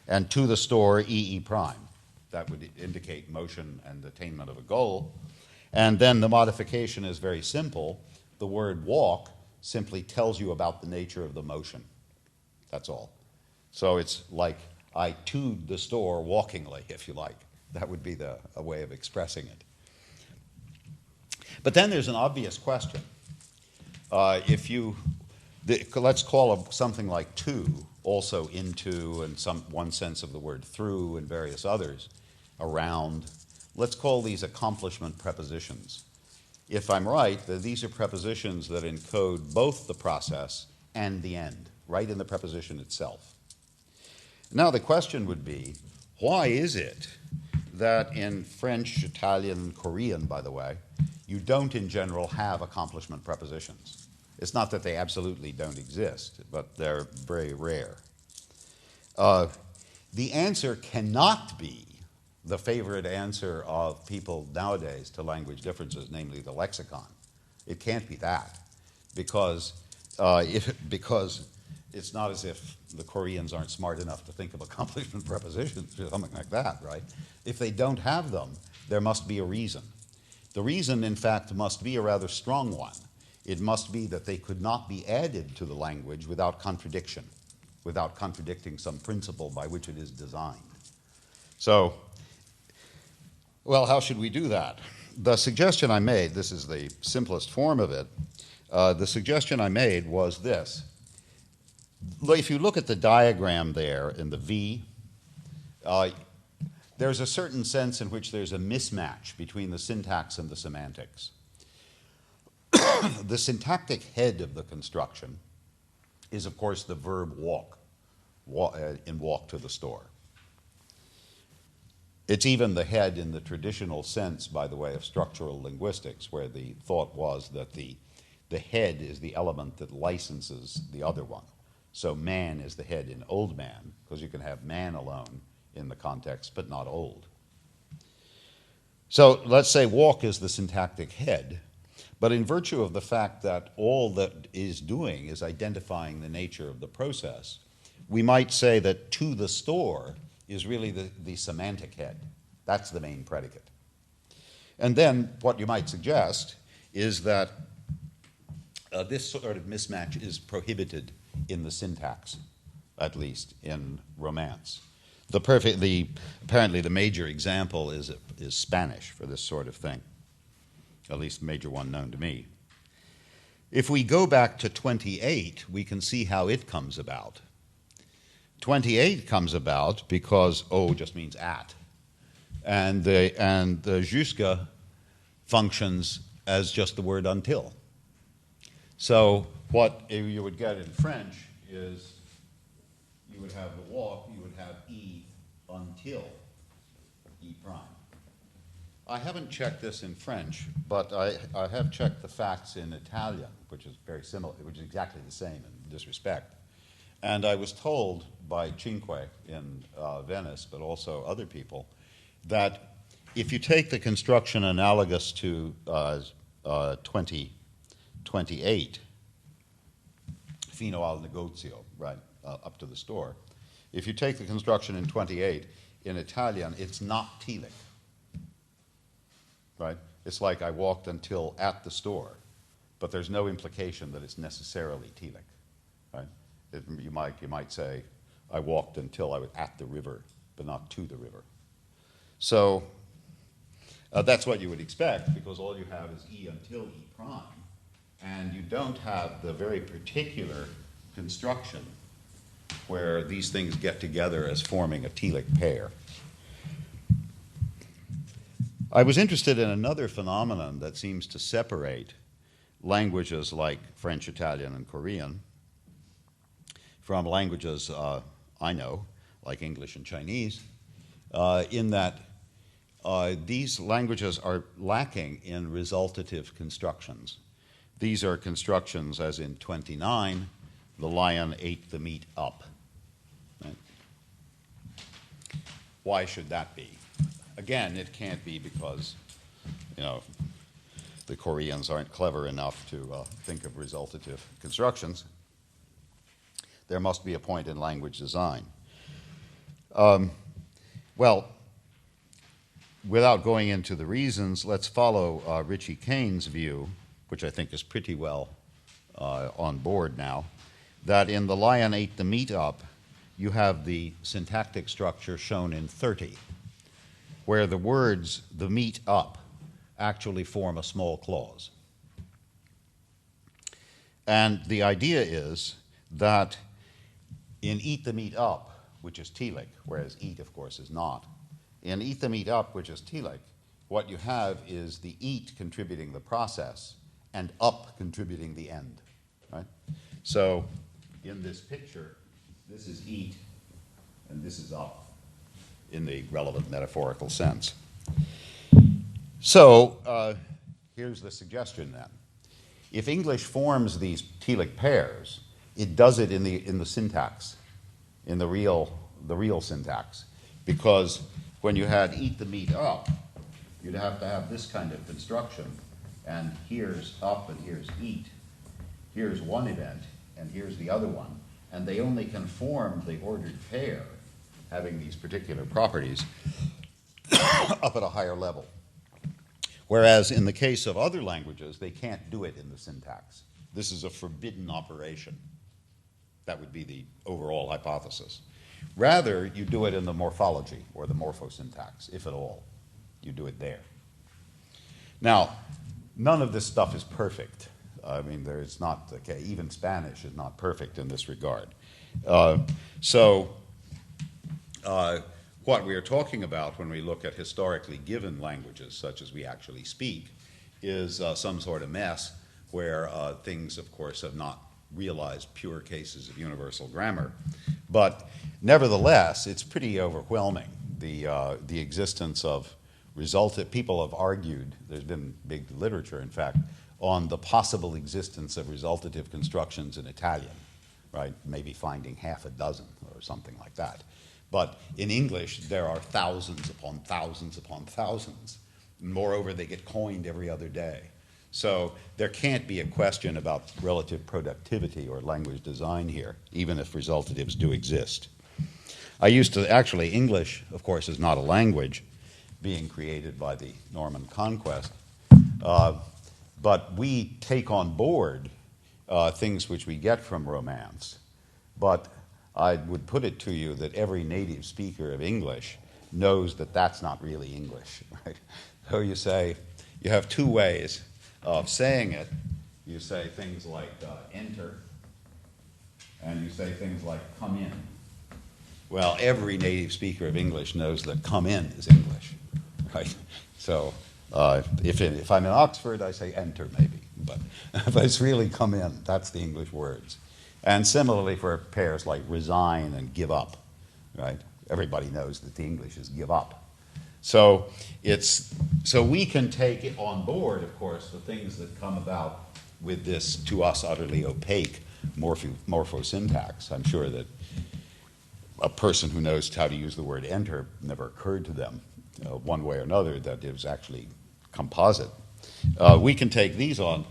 and to the store, E prime. That would indicate motion and attainment of a goal. And then the modification is very simple. The word walk simply tells you about the nature of the motion. That's all. So it's like I toed the store walkingly, if you like. That would be a way of expressing it. But then there's an obvious question. Let's call something like to also into, and one sense of the word through and various others, around. Let's call these accomplishment prepositions. If I'm right, these are prepositions that encode both the process and the end, right in the preposition itself. Now the question would be, why is it that in French, Italian, Korean, by the way, you don't in general have accomplishment prepositions? It's not that they absolutely don't exist, but they're very rare. The answer cannot be the favorite answer of people nowadays to language differences, namely the lexicon. It can't be that, because it's not as if the Koreans aren't smart enough to think of accomplishment prepositions or something like that, right? If they don't have them, there must be a reason. The reason, in fact, must be a rather strong one. It must be that they could not be added to the language without contradiction, without contradicting some principle by which it is designed. So, well, how should we do that? The suggestion I made, this is the simplest form of it, the suggestion I made was this. If you look at the diagram there in the V, there's a certain sense in which there's a mismatch between the syntax and the semantics. The syntactic head of the construction is, of course, the verb walk to the store. It's even the head in the traditional sense, by the way, of structural linguistics, where the thought was that the head is the element that licenses the other one. So man is the head in old man, because you can have man alone in the context, but not old. So let's say walk is the syntactic head, but in virtue of the fact that all that is doing is identifying the nature of the process, we might say that to the store is really the semantic head. That's the main predicate. And then what you might suggest is that this sort of mismatch is prohibited in the syntax, at least in Romance. Apparently the major example is Spanish for this sort of thing, at least the major one known to me. If we go back to 28, we can see how it comes about. 28 comes about because just means at, and the jusque functions as just the word until. So what you would get in French is you would have the walk, you would have E until E prime. I haven't checked this in French, but I have checked the facts in Italian, which is very similar, which is exactly the same in this respect. And I was told by Cinque in Venice, but also other people, that if you take the construction analogous to 28, fino al negozio, right, up to the store, if you take the construction in 28, in Italian, it's not telic, right? It's like I walked until at the store, but there's no implication that it's necessarily telic, right? You might say, I walked until I was at the river, but not to the river. So that's what you would expect, because all you have is E until E prime, and you don't have the very particular construction where these things get together as forming a telic pair. I was interested in another phenomenon that seems to separate languages like French, Italian, and Korean from languages I know, like English and Chinese, in that these languages are lacking in resultative constructions. These are constructions, as in 29, the lion ate the meat up. Right? Why should that be? Again, it can't be because, the Koreans aren't clever enough to think of resultative constructions. There must be a point in language design. Well, without going into the reasons, let's follow Ritchie Kane's view, which I think is pretty well on board now, that in the lion ate the meat up, you have the syntactic structure shown in 30, where the words the meat up actually form a small clause. And the idea is that in eat the meat up, which is telic, whereas eat, of course, is not, in eat the meat up, which is telic, what you have is the eat contributing the process and up contributing the end. Right? So in this picture, this is eat and this is up in the relevant metaphorical sense. So here's the suggestion then. If English forms these telic pairs, it does it in the syntax, in the real syntax, because when you had eat the meat up, you'd have to have this kind of construction, and here's up and here's eat. Here's one event, and here's the other one, and they only can form the ordered pair, having these particular properties, up at a higher level. Whereas in the case of other languages, they can't do it in the syntax. This is a forbidden operation. That would be the overall hypothesis. Rather, you do it in the morphology or the morphosyntax, if at all. You do it there. Now, none of this stuff is perfect. I mean, there's not, okay, even Spanish is not perfect in this regard. What we are talking about when we look at historically given languages, such as we actually speak, is some sort of mess where things, of course, have not realized pure cases of universal grammar. But nevertheless, it's pretty overwhelming, the existence of people have argued, there's been big literature, in fact, on the possible existence of resultative constructions in Italian, right? Maybe finding half a dozen or something like that. But in English, there are thousands upon thousands upon thousands. Moreover, they get coined every other day. So there can't be a question about relative productivity or language design here, even if resultatives do exist. Actually, English, of course, is not a language being created by the Norman conquest, but we take on board things which we get from Romance. But I would put it to you that every native speaker of English knows that that's not really English, right? So you have two ways of saying it. You say things like enter, and you say things like come in. Well, every native speaker of English knows that come in is English, right? So if I'm in Oxford, I say enter maybe, but it's really come in. That's the English words. And similarly for pairs like resign and give up, right? Everybody knows that the English is give up. So we can take it on board, of course, the things that come about with this, to us, utterly opaque morphosyntax. I'm sure that a person who knows how to use the word enter never occurred to them one way or another that it was actually composite. We can take these on,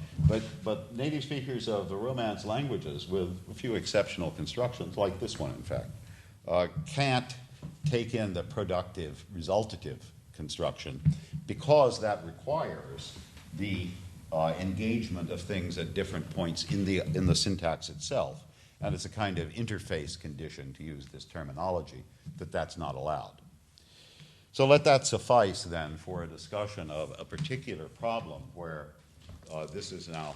but native speakers of the Romance languages, with a few exceptional constructions, like this one, in fact, can't take in the productive, resultative construction because that requires the engagement of things at different points in the syntax itself. And it's a kind of interface condition, to use this terminology, that's not allowed. So let that suffice then for a discussion of a particular problem where this is now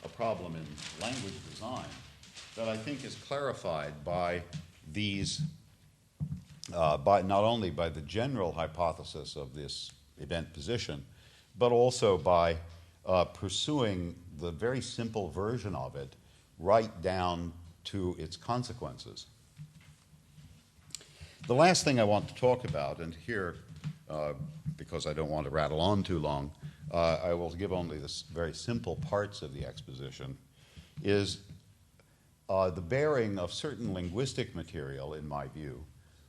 a problem in language design that I think is clarified by these, by not only by the general hypothesis of this event position, but also by pursuing the very simple version of it right down to its consequences. The last thing I want to talk about, and here, because I don't want to rattle on too long, I will give only the very simple parts of the exposition, is the bearing of certain linguistic material, in my view,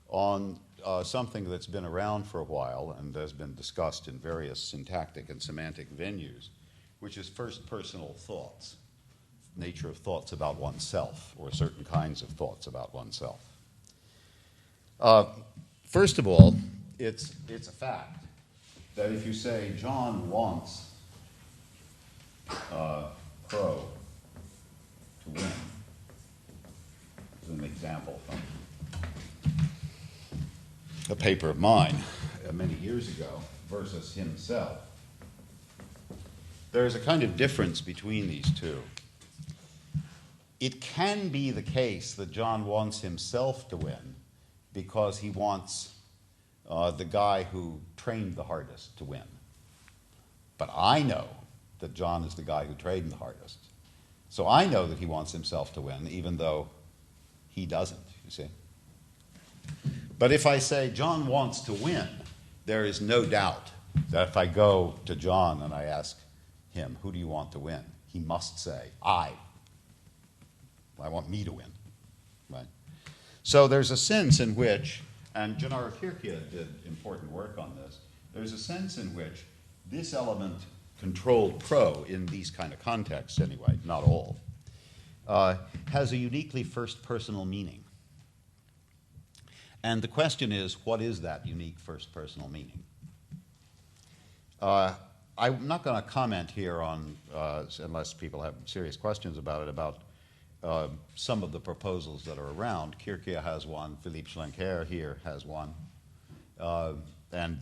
on something that's been around for a while and has been discussed in various syntactic and semantic venues, which is first personal thoughts, nature of thoughts about oneself, or certain kinds of thoughts about oneself. First of all, it's a fact that if you say John wants Crow to win, as an example from a paper of mine many years ago, versus himself, there's a kind of difference between these two. It can be the case that John wants himself to win because he wants the guy who trained the hardest to win. But I know that John is the guy who trained the hardest. So I know that he wants himself to win, even though he doesn't, you see. But if I say John wants to win, there is no doubt that if I go to John and I ask him, who do you want to win? He must say, I want me to win, right? So there's a sense in which, and Gennaro Kirchia did important work on this, there's a sense in which this element controlled pro in these kind of contexts anyway, not all, has a uniquely first personal meaning. And the question is, what is that unique first personal meaning? I'm not going to comment here on, unless people have serious questions about it, about some of the proposals that are around. Kirchia has one, Philippe Schlenker here has one, and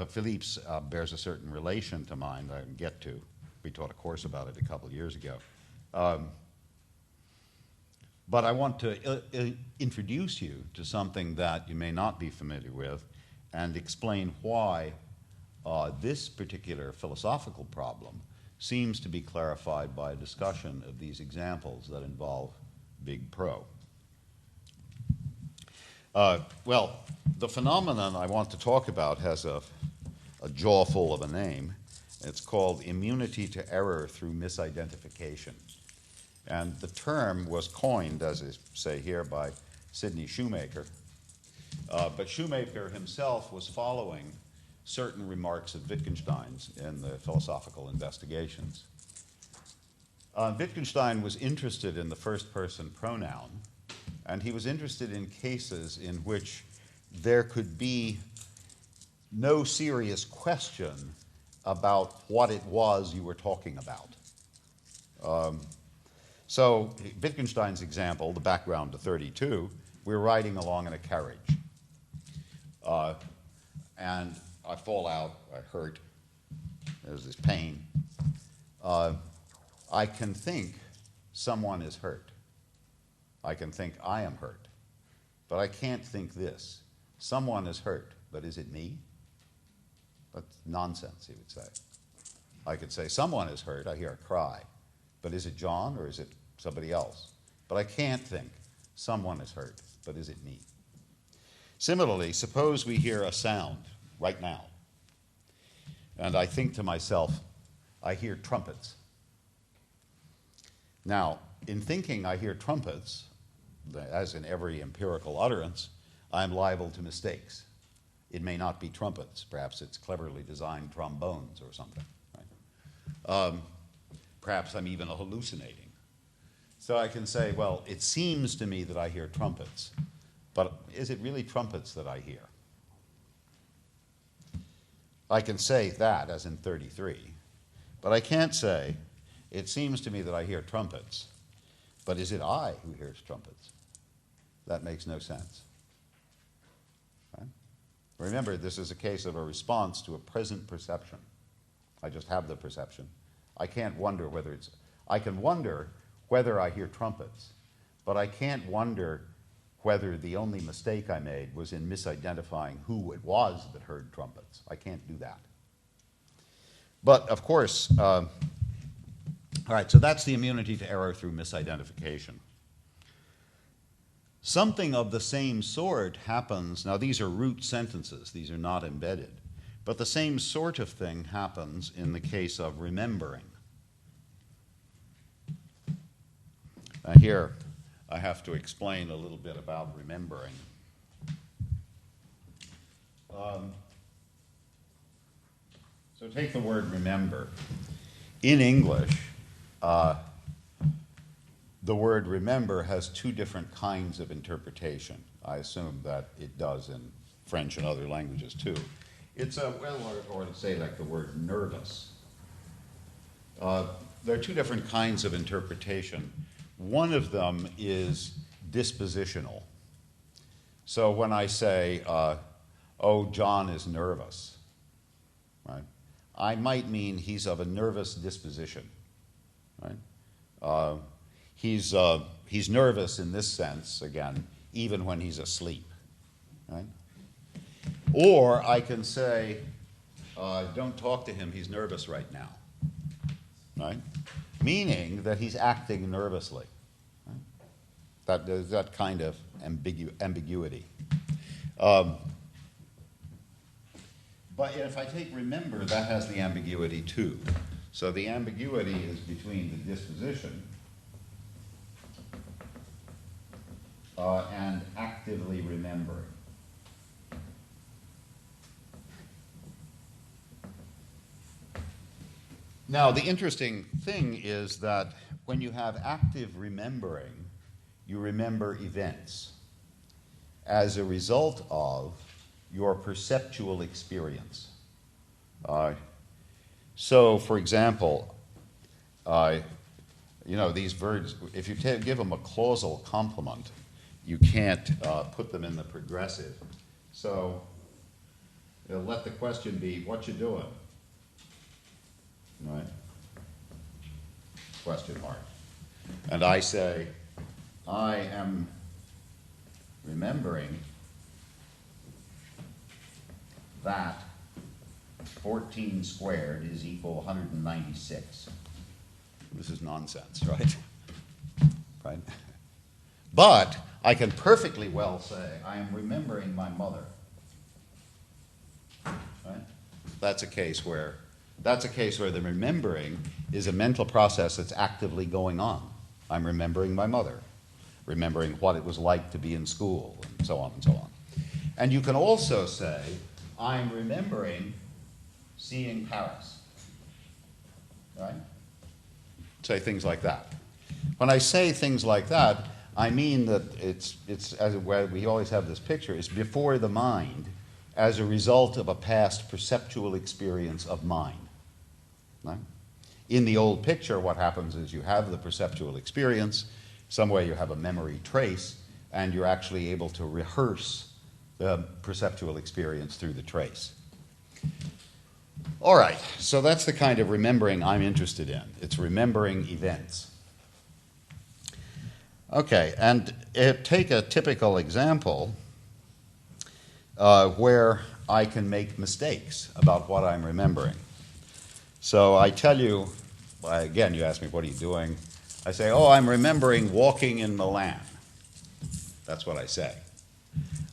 Philippe's bears a certain relation to mine that I can get to. We taught a course about it a couple of years ago. But I want to introduce you to something that you may not be familiar with and explain why this particular philosophical problem seems to be clarified by a discussion of these examples that involve big pro. Well, the phenomenon I want to talk about has a jaw full of a name. It's called immunity to error through misidentification. And the term was coined, as I say here, by Sidney Shoemaker. But Shoemaker himself was following certain remarks of Wittgenstein's in the philosophical investigations. Wittgenstein was interested in the first-person pronoun, and he was interested in cases in which there could be no serious question about what it was you were talking about. So Wittgenstein's example, the background to 32, we're riding along in a carriage. And I fall out, I hurt, there's this pain. I can think someone is hurt. I can think I am hurt. But I can't think this. Someone is hurt, but is it me? That's nonsense, he would say. I could say, someone is hurt, I hear a cry. But is it John or is it somebody else? But I can't think, someone is hurt, but is it me? Similarly, suppose we hear a sound right now, and I think to myself, I hear trumpets. Now, in thinking I hear trumpets, as in every empirical utterance, I'm liable to mistakes. It may not be trumpets. Perhaps it's cleverly designed trombones or something. Right? Perhaps I'm even hallucinating. So I can say, well, it seems to me that I hear trumpets, but is it really trumpets that I hear? I can say that, as in 33, but I can't say, it seems to me that I hear trumpets, but is it I who hears trumpets? That makes no sense. Right? Remember, this is a case of a response to a present perception. I just have the perception. I can't wonder whether it's, I can wonder whether I hear trumpets, but I can't wonder whether the only mistake I made was in misidentifying who it was that heard trumpets. I can't do that. But, of course, all right, so that's the immunity to error through misidentification. Something of the same sort happens, now these are root sentences, these are not embedded, but the same sort of thing happens in the case of remembering. Now here, I have to explain a little bit about remembering. So take the word remember. In English, the word remember has two different kinds of interpretation. I assume that it does in French and other languages too. It's or to say like the word nervous. There are two different kinds of interpretation. One of them is dispositional. So when I say, oh, John is nervous, right? I might mean he's of a nervous disposition, right? He's nervous in this sense, again, even when he's asleep, right? Or I can say, don't talk to him, he's nervous right now, right? Meaning that he's acting nervously. Right? That there's that kind of ambiguity. But if I take remember, that has the ambiguity too. So the ambiguity is between the disposition and actively remembering. Now, the interesting thing is that when you have active remembering, you remember events as a result of your perceptual experience. So, for example, these verbs, if you give them a clausal complement, you can't put them in the progressive. So, let the question be, what you doing? Right? Question mark. And I say, I am remembering that 14 squared is equal 196. This is nonsense, right? Right? But I can perfectly well say, I am remembering my mother. Right? That's a case where the remembering is a mental process that's actively going on. I'm remembering my mother, remembering what it was like to be in school, and so on and so on. And you can also say, I'm remembering seeing Paris. Right? Say things like that. When I say things like that, I mean that it's as we always have this picture, it's before the mind as a result of a past perceptual experience of mind. Right? In the old picture, what happens is you have the perceptual experience, some way you have a memory trace, and you're actually able to rehearse the perceptual experience through the trace. All right, so that's the kind of remembering I'm interested in. It's remembering events. Okay, and take a typical example where I can make mistakes about what I'm remembering. So I tell you, again, you ask me, what are you doing? I say, oh, I'm remembering walking in Milan. That's what I say.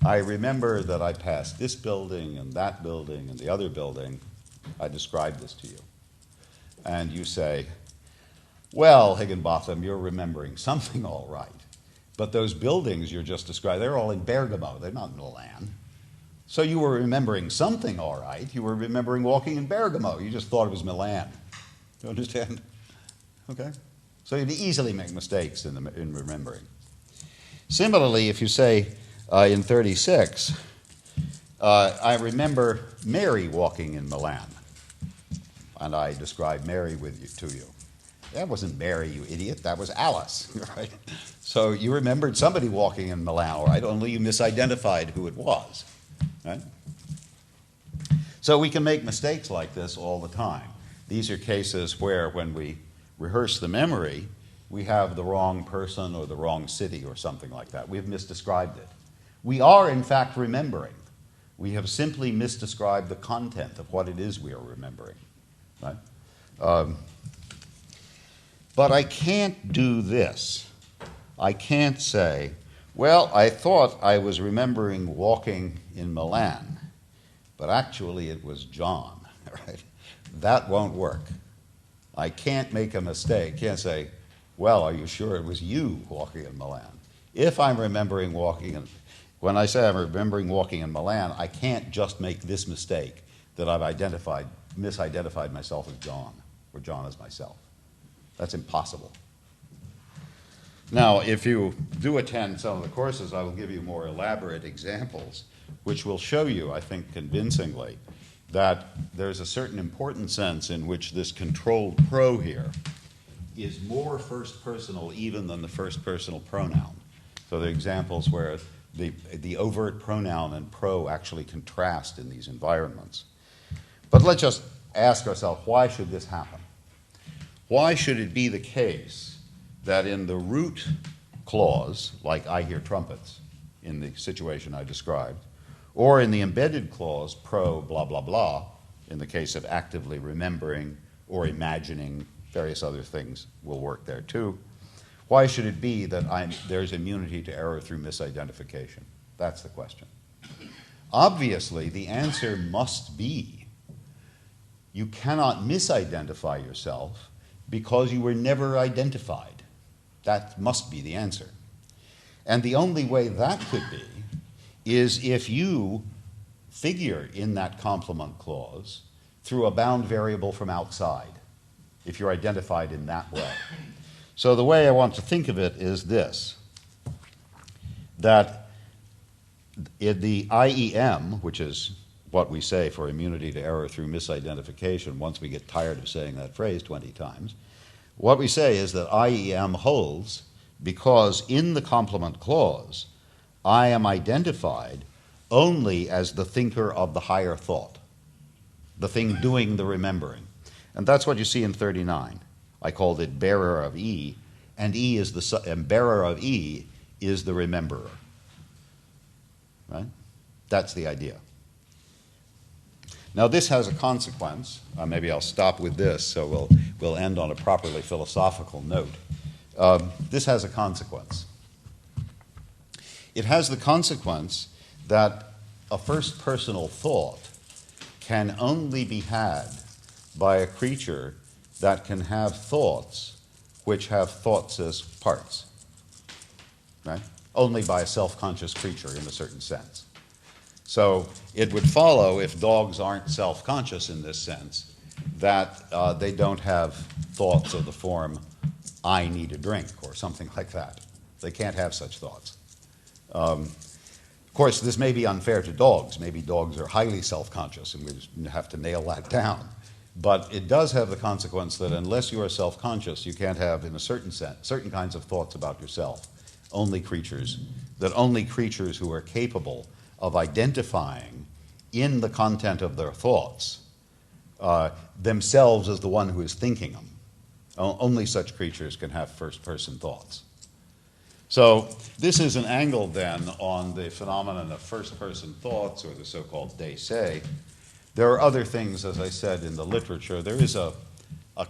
I remember that I passed this building and that building and the other building. I describe this to you. And you say, well, Higginbotham, you're remembering something all right. But those buildings you're just describing, they're all in Bergamo. They're not in Milan. So you were remembering something all right. You were remembering walking in Bergamo. You just thought it was Milan. You understand? Okay? So you'd easily make mistakes in remembering. Similarly, if you say in 36, I remember Mary walking in Milan, and I describe Mary to you. That wasn't Mary, you idiot. That was Alice, right? So you remembered somebody walking in Milan, all right, only you misidentified who it was, right? So we can make mistakes like this all the time. These are cases where when we rehearse the memory, we have the wrong person or the wrong city or something like that. We have misdescribed it. We are, in fact, remembering. We have simply misdescribed the content of what it is we are remembering. Right? But I can't do this. I can't say, well, I thought I was remembering walking in Milan, but actually it was John. Right? That won't work. I can't make a mistake. Can't say, well, are you sure it was you walking in Milan? If I'm remembering walking in, when I say I'm remembering walking in Milan, I can't just make this mistake that I've misidentified myself as John, or John as myself. That's impossible. Now, if you do attend some of the courses, I will give you more elaborate examples, which will show you, I think, convincingly, that there's a certain important sense in which this controlled pro here is more first-personal even than the first-personal pronoun. So there are examples where the overt pronoun and pro actually contrast in these environments. But let's just ask ourselves, why should this happen? Why should it be the case that in the root clause, like I hear trumpets in the situation I described, or in the embedded clause, pro blah, blah, blah, in the case of actively remembering or imagining, various other things will work there too. Why should it be that there's immunity to error through misidentification? That's the question. Obviously, the answer must be you cannot misidentify yourself because you were never identified. That must be the answer. And the only way that could be is if you figure in that complement clause through a bound variable from outside, if you're identified in that way. So the way I want to think of it is this, that in the IEM, which is what we say for immunity to error through misidentification, once we get tired of saying that phrase 20 times, what we say is that IEM holds because in the complement clause, I am identified only as the thinker of the higher thought, the thing doing the remembering. And that's what you see in 39. I called it bearer of E, and bearer of E is the rememberer. Right? That's the idea. Now this has a consequence. Maybe I'll stop with this, so we'll end on a properly philosophical note. This has a consequence. It has the consequence that a first-personal thought can only be had by a creature that can have thoughts which have thoughts as parts, right? Only by a self-conscious creature in a certain sense. So it would follow, if dogs aren't self-conscious in this sense, that they don't have thoughts of the form, I need a drink, or something like that. They can't have such thoughts. Of course, this may be unfair to dogs. Maybe dogs are highly self-conscious, and we just have to nail that down. But it does have the consequence that unless you are self-conscious, you can't have, in a certain sense, certain kinds of thoughts about yourself. Only creatures who are capable of identifying in the content of their thoughts themselves as the one who is thinking them. Only such creatures can have first-person thoughts. So this is an angle then on the phenomenon of first-person thoughts, or the so-called décès. There are other things, as I said, in the literature. There is a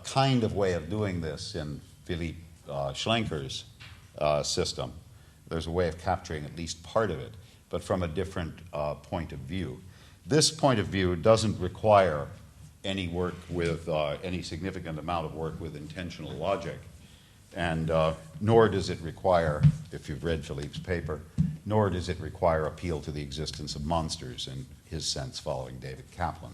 kind of way of doing this in Philippe Schlenker's system. There's a way of capturing at least part of it, but from a different point of view. This point of view doesn't require any work with, any significant amount of work with intentional logic, and nor does it require, if you've read Philippe's paper, nor does it require appeal to the existence of monsters in his sense following David Kaplan.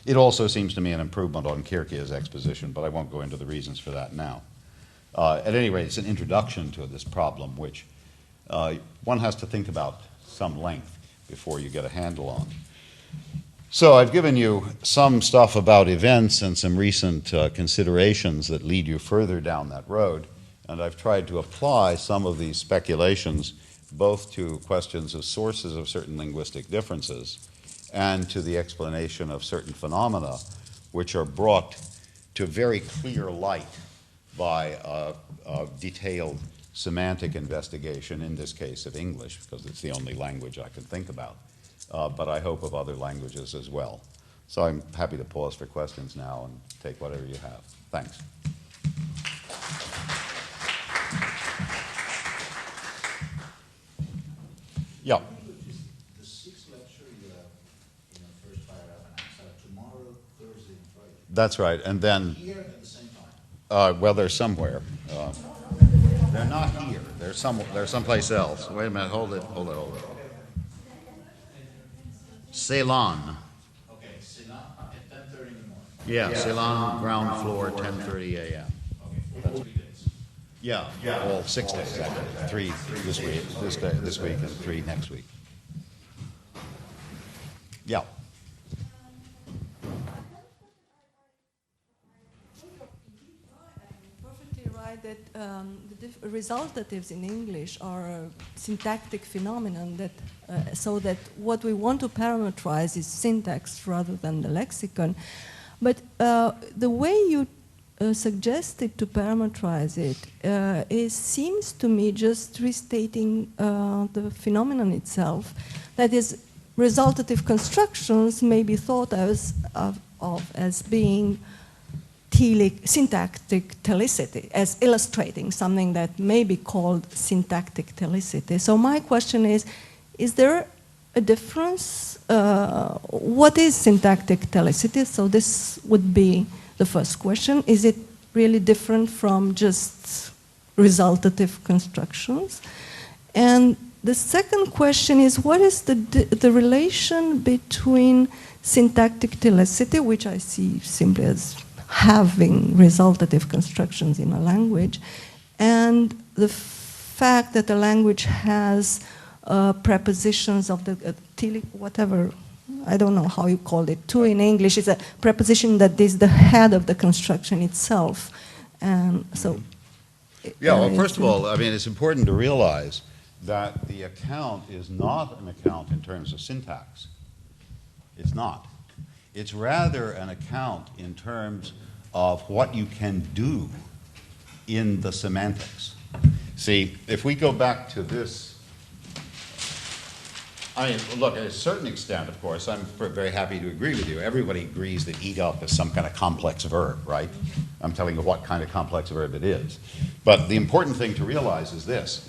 It also seems to me an improvement on Kierkegaard's exposition, but I won't go into the reasons for that now. At any rate, it's an introduction to this problem, which one has to think about some length before you get a handle on. So I've given you some stuff about events and some recent considerations that lead you further down that road, and I've tried to apply some of these speculations both to questions of sources of certain linguistic differences and to the explanation of certain phenomena which are brought to very clear light by a detailed semantic investigation, in this case of English, because it's the only language I can think about, but I hope of other languages as well. So I'm happy to pause for questions now and take whatever you have. Thanks. Yeah. The sixth lecture you have in the first paragraph and answer tomorrow, Thursday, and Friday. That's right, and then Here at the same time. well, they're somewhere. They're not here. They're someplace else. Wait a minute. Hold it. Ceylon. Okay, Ceylon at 10:30 in the morning. Yeah, Ceylon, ground floor, 10:30 a.m. Okay, for 3 days. Yeah, all 6 days actually. 3 this week, and 3 next week. Yeah. Perfectly right that the resultatives in English are a syntactic phenomenon that so that what we want to parameterize is syntax rather than the lexicon. But the way you suggested to parameterize it seems to me just restating the phenomenon itself. That is, resultative constructions may be thought of as being syntactic telicity, as illustrating something that may be called syntactic telicity. So my question is there a difference? What is syntactic telicity? So this would be the first question. Is it really different from just resultative constructions? And the second question is, what is the relation between syntactic telicity, which I see simply as having resultative constructions in a language, and the fact that the language has prepositions of the whatever, I don't know how you call it, to in English is a preposition that is the head of the construction itself. And so... Yeah, well, first of all, I mean, it's important to realize that the account is not an account in terms of syntax. It's not. It's rather an account in terms of what you can do in the semantics. See, if we go back to this, I mean, look, at a certain extent, of course, I'm very happy to agree with you. Everybody agrees that eat up is some kind of complex verb, right? I'm telling you what kind of complex verb it is. But the important thing to realize is this.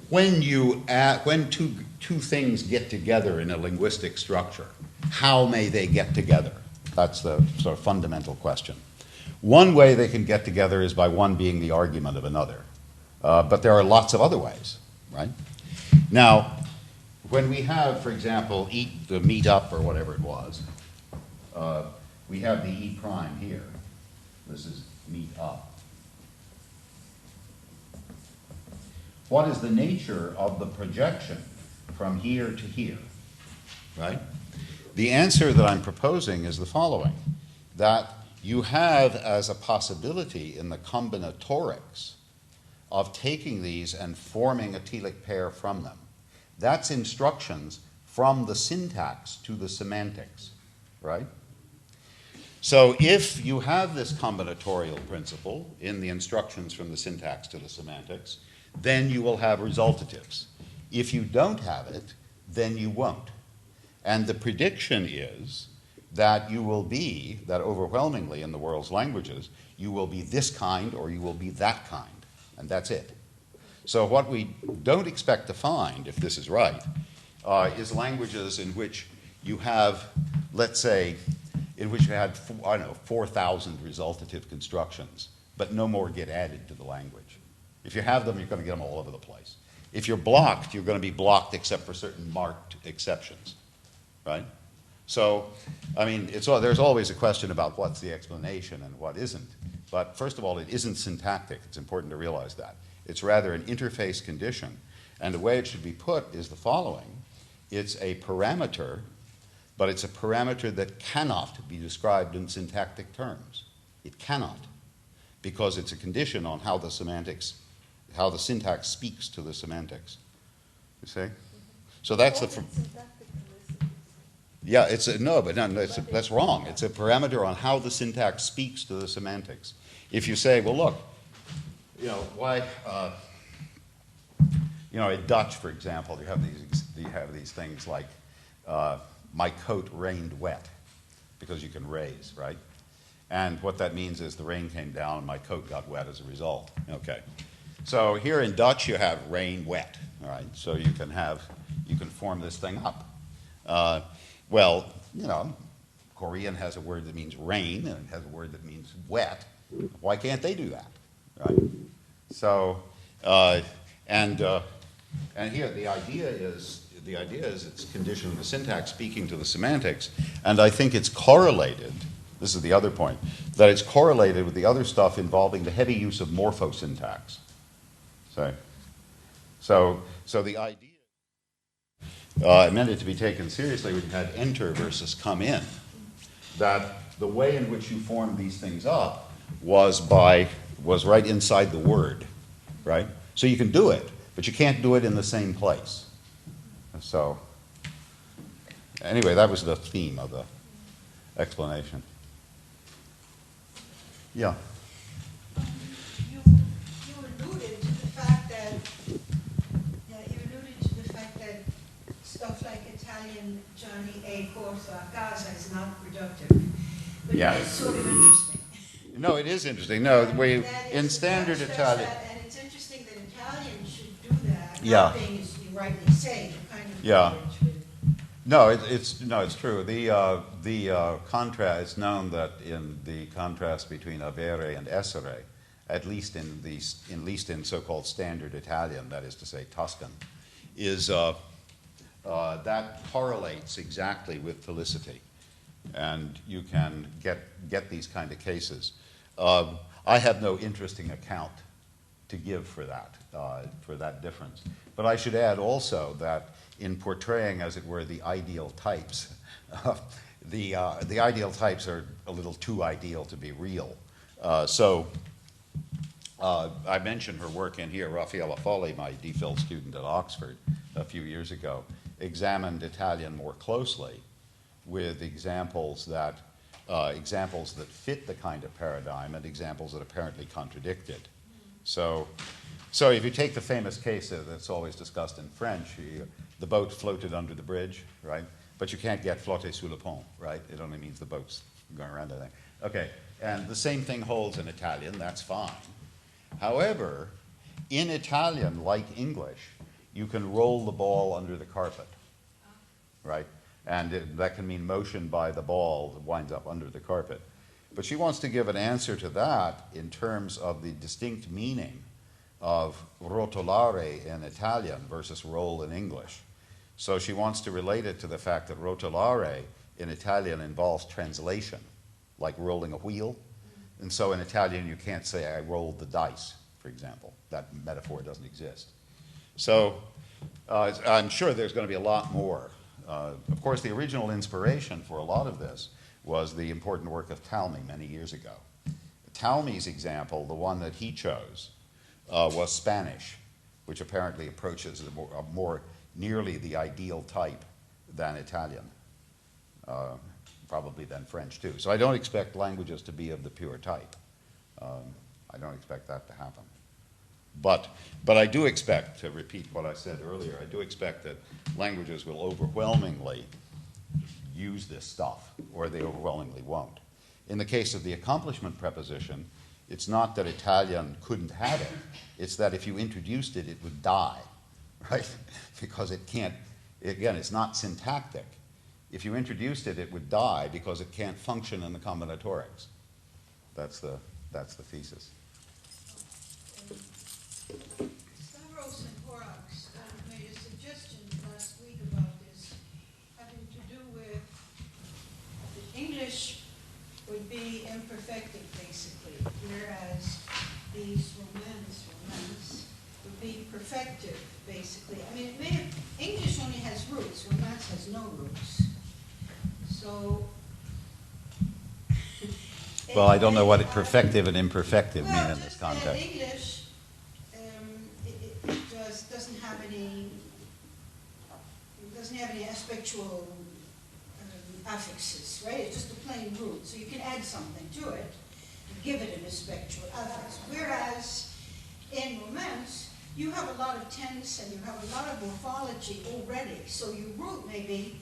When two things get together in a linguistic structure, how may they get together? That's the sort of fundamental question. One way they can get together is by one being the argument of another. But there are lots of other ways, right? Now, when we have, for example, meet up or whatever it was, we have the E prime here. This is meet up. What is the nature of the projection from here to here, right? The answer that I'm proposing is the following, that you have as a possibility in the combinatorics of taking these and forming a telic pair from them. That's instructions from the syntax to the semantics, right? So if you have this combinatorial principle in the instructions from the syntax to the semantics, then you will have resultatives. If you don't have it, then you won't. And the prediction is that you will be, that overwhelmingly in the world's languages, you will be this kind or you will be that kind, and that's it. So what we don't expect to find, if this is right, is languages in which you have, let's say, in which you had, 4,000 resultative constructions, but no more get added to the language. If you have them, you're going to get them all over the place. If you're blocked, you're going to be blocked except for certain marked exceptions, right? So, I mean, there's always a question about what's the explanation and what isn't. But first of all, it isn't syntactic. It's important to realize that. It's rather an interface condition. And the way it should be put is the following. It's a parameter, but it's a parameter that cannot be described in syntactic terms. It cannot, because it's a condition on how the syntax speaks to the semantics. You see? So that's Yeah, that's wrong. It's a parameter on how the syntax speaks to the semantics. If you say, well, look, why, in Dutch, for example, you have these things like, my coat rained wet, because you can raise, right? And what that means is the rain came down and my coat got wet as a result. Okay. So here in Dutch you have rain wet, all right? So you can form this thing up. Korean has a word that means rain and it has a word that means wet. Why can't they do that, right? So, and here the idea is it's conditioned the syntax speaking to the semantics, and I think it's correlated. This is the other point, that it's correlated with the other stuff involving the heavy use of morphosyntax. So the idea, I meant it to be taken seriously when you had enter versus come in, that the way in which you formed these things up was right inside the word, right? So you can do it, but you can't do it in the same place. So anyway, that was the theme of the explanation. Yeah. You alluded to the fact that stuff like Italian Johnny A. Corso a casa is not productive. But Yeah. it's sort of interesting. No, it is interesting. No, That in is- standard that- Italian. And it's interesting that Italian should do that. Yeah. Not being, as you rightly say, the kind of Yeah. language with. No, it's true. The contrast, it's known that in the contrast between avere and essere, at least in so-called standard Italian, that is to say Tuscan, is that correlates exactly with felicity, and you can get these kind of cases. I have no interesting account to give for that difference, but I should add also that in portraying, as it were, the ideal types, the ideal types are a little too ideal to be real. I mentioned her work in here. Raffaella Folli, my DPhil student at Oxford a few years ago, examined Italian more closely with examples that fit the kind of paradigm and examples that apparently contradict it. So if you take the famous case that's always discussed in French, the boat floated under the bridge, right? But you can't get flotter sous le pont, right? It only means the boat's going around the thing. Okay, and the same thing holds in Italian, that's fine. However, in Italian, like English, you can roll the ball under the carpet, right? And that can mean motion by the ball that winds up under the carpet. But she wants to give an answer to that in terms of the distinct meaning of rotolare in Italian versus roll in English. So she wants to relate it to the fact that rotolare in Italian involves translation, like rolling a wheel. And so in Italian you can't say I rolled the dice, for example. That metaphor doesn't exist. So I'm sure there's going to be a lot more. Of course, the original inspiration for a lot of this was the important work of Talmy many years ago. Talmy's example, the one that he chose, was Spanish, which apparently approaches a more nearly the ideal type than Italian, probably than French too. So I don't expect languages to be of the pure type. I don't expect that to happen. But I do expect, to repeat what I said earlier, I do expect that languages will overwhelmingly use this stuff, or they overwhelmingly won't. In the case of the accomplishment preposition, it's not that Italian couldn't have it, it's that if you introduced it, it would die, right? Because it can't, again, it's not syntactic. If you introduced it, it would die because it can't function in the combinatorics. That's the thesis. Stavros and Horrocks made a suggestion last week about this, having to do with the English would be imperfective, basically, whereas these romance would be perfective, basically. I mean, English only has roots, romance has no roots. So. Well, I don't know what perfective and imperfective mean in this context. English, it just doesn't have any aspectual affixes, right? It's just a plain root, so you can add something to it and give it an effectual affix. Whereas in Romance, you have a lot of tense and you have a lot of morphology already, so your root maybe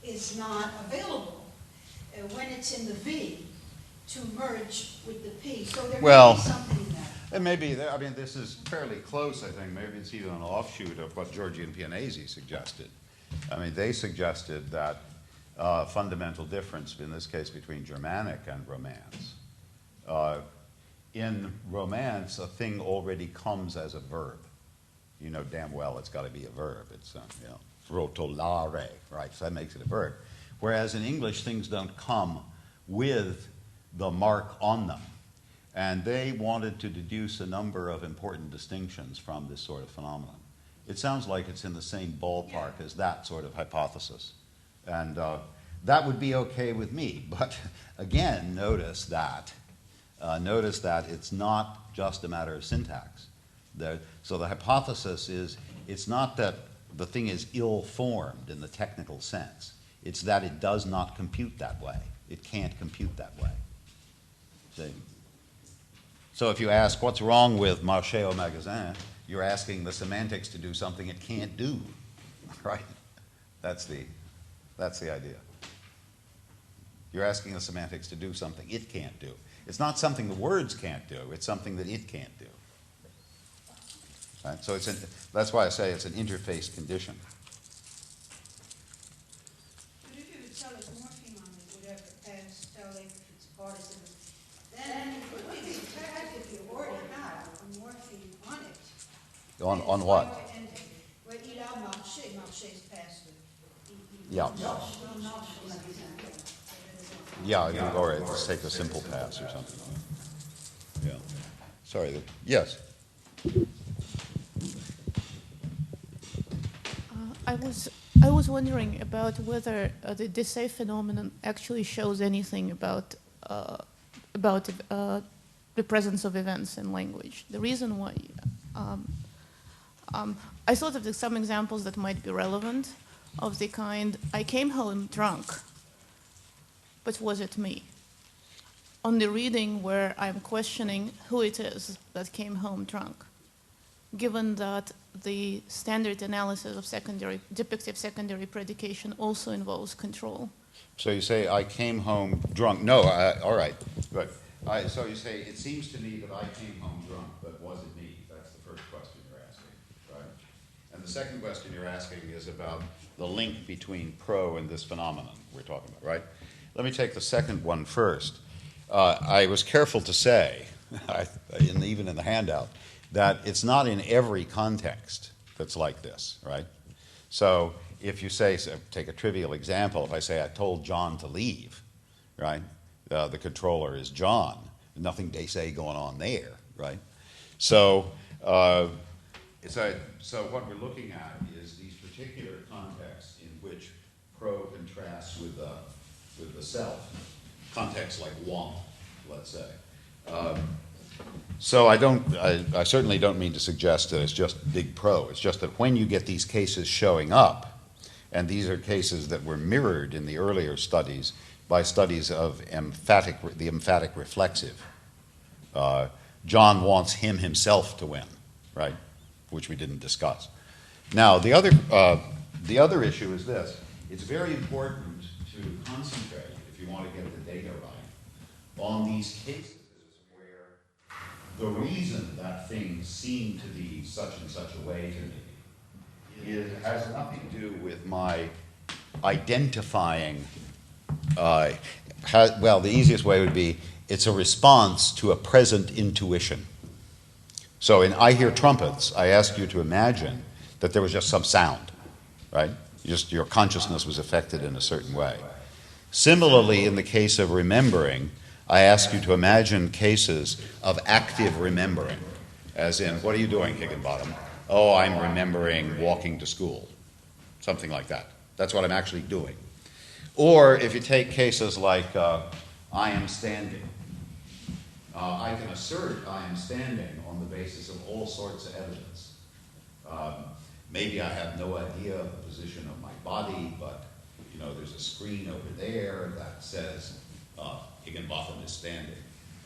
is not available when it's in the V to merge with the P. So there may be something in that. And maybe, I mean, this is fairly close, I think. Maybe it's even an offshoot of what Giorgi and Pianesi suggested. I mean, they suggested that fundamental difference, in this case, between Germanic and Romance. In Romance, a thing already comes as a verb. You know damn well it's got to be a verb. It's, rotolare, right? So that makes it a verb. Whereas in English, things don't come with the mark on them. And they wanted to deduce a number of important distinctions from this sort of phenomenon. It sounds like it's in the same ballpark as that sort of hypothesis. And that would be okay with me. But again, notice that it's not just a matter of syntax. So the hypothesis is, it's not that the thing is ill-formed in the technical sense. It's that it does not compute that way. It can't compute that way. See? So if you ask, what's wrong with marché au magasin, you're asking the semantics to do something it can't do, right? That's the idea. You're asking the semantics to do something it can't do. It's not something the words can't do, it's something that it can't do. Right? So that's why I say it's an interface condition. But if you would tell it morpheme on it, whatever, past, telling if it's participle, then it would be bad if you already have a morpheme on it. On what? Where il a marché, marché is past with Yeah. Yeah, or let's take a simple pass or something. Yeah. Sorry. Yes. I was wondering about whether the Desai phenomenon actually shows anything about the presence of events in language. The reason why I thought of some examples that might be relevant, of the kind, I came home drunk, but was it me? On the reading where I'm questioning who it is that came home drunk, given that the standard analysis of depictive secondary predication also involves control. So you say, I came home drunk. No, all right, good. So you say, it seems to me that I came home drunk, but was it me? That's the first question you're asking, right? And the second question you're asking is about the link between pro and this phenomenon we're talking about, right? Let me take the second one first. I was careful to say, even in the handout, that it's not in every context that's like this, right? So if you say, take a trivial example, if I say I told John to leave, right? The controller is John. Nothing they say going on there, right? So what we're looking at is these particular contexts in which pro contrasts with the self. Contexts like want, let's say. So I certainly don't mean to suggest that it's just big pro. It's just that when you get these cases showing up, and these are cases that were mirrored in the earlier studies by studies of the emphatic reflexive. John wants him himself to win, right? Which we didn't discuss. Now, the other issue is this. It's very important to concentrate, if you want to get the data right, on these cases where the reason that things seem to be such and such a way to me has nothing to do with my identifying. The easiest way would be it's a response to a present intuition. So in I Hear Trumpets, I ask you to imagine that there was just some sound, right? Just your consciousness was affected in a certain way. Similarly, in the case of remembering, I ask you to imagine cases of active remembering, as in, what are you doing, Higginbotham? Oh, I'm remembering walking to school, something like that. That's what I'm actually doing. Or if you take cases like I am standing, I can assert I am standing on the basis of all sorts of evidence. Maybe I have no idea of the position of my body, but there's a screen over there that says Higginbotham is standing.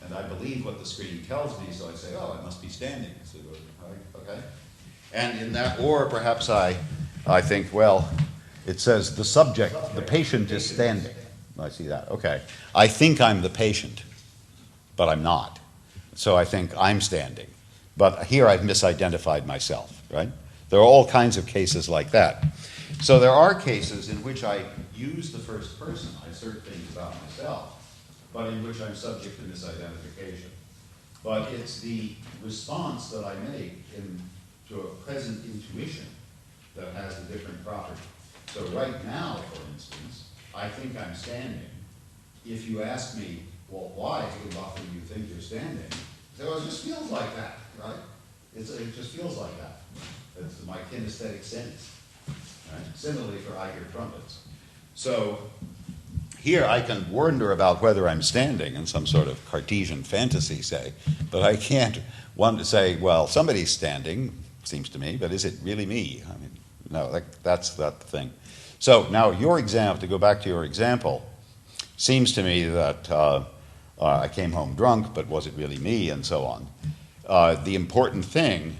And I believe what the screen tells me, so I say, oh, I must be standing. So, okay. And in that, or perhaps I think, well, it says the subject, the patient is standing. I see that, okay. I think I'm the patient, but I'm not. So I think I'm standing. But here I've misidentified myself, right? There are all kinds of cases like that. So there are cases in which I use the first person, I assert things about myself, but in which I'm subject to misidentification. But it's the response that I make to a present intuition that has a different property. So right now, for instance, I think I'm standing. If you ask me, well, why, Higginbotham, do you think you're standing? I say, well, it just feels like that, right? It just feels like that. It's my kinesthetic sense. Right? Similarly for I hear trumpets. So here I can wonder about whether I'm standing in some sort of Cartesian fantasy, say, but I can't want to say, well, somebody's standing, seems to me, but is it really me? I mean, no, that's not the thing. So now your example, to go back to your example, seems to me that I came home drunk, but was it really me, and so on. The important thing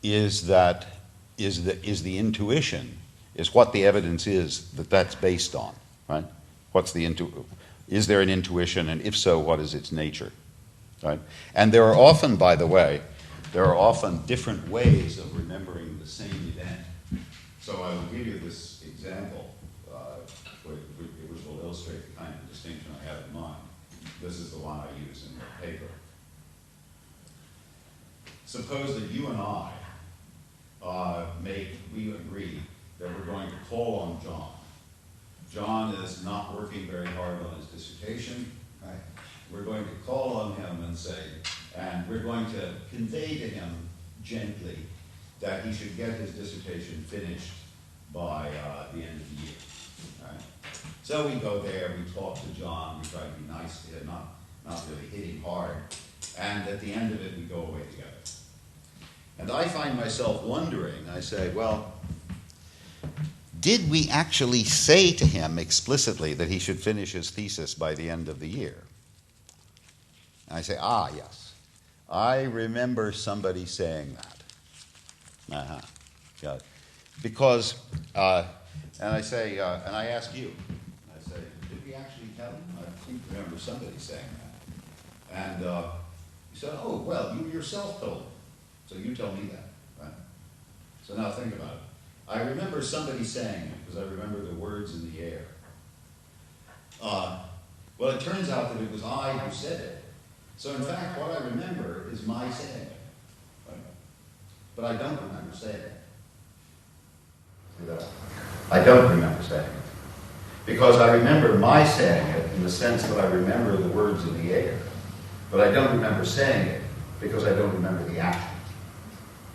is that the intuition, is what the evidence is that that's based on, right? Is there an intuition, and if so, what is its nature, right? And there are often, by the way, different ways of remembering the same event. So I will give you this example, which will illustrate the kind of distinction I have in mind. This is the one I use in the paper. Suppose that you and I we agree that we're going to call on John. John is not working very hard on his dissertation, right? We're going to call on him and we're going to convey to him gently that he should get his dissertation finished by the end of the year, right? So we go there, we talk to John, we try to be nice to him, not really hitting hard, and at the end of it, we go away together. And I find myself wondering, I say, well, did we actually say to him explicitly that he should finish his thesis by the end of the year? And I say, yes. I remember somebody saying that. Got it. Because, and I say, and I ask you, I say, did we actually tell him? I seem to remember somebody saying that. And he said, oh, well, you yourself told him. So you tell me that, right? So now think about it. I remember somebody saying it because I remember the words in the air. Well, it turns out that it was I who said it. So in fact, what I remember is my saying it. Right? But I don't remember saying it. See that? I don't remember saying it. Because I remember my saying it in the sense that I remember the words in the air. But I don't remember saying it because I don't remember the action.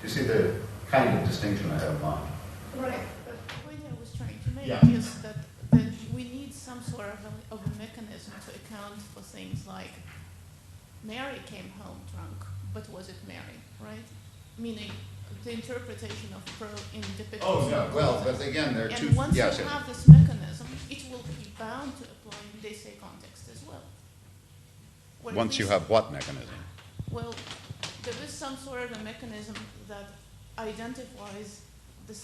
Do you see the kind of distinction I have in mind? Right, but the point I was trying to make Yeah. is that we need some sort of a mechanism to account for things like Mary came home drunk, but was it Mary, right? Meaning the interpretation of Pro in depicting. Oh, no, well, but again, there are two. And once Yes, you have this mechanism, it will be bound to apply in they say context as well. Where once you these- have what mechanism? Well, there is some sort of a mechanism that identifies the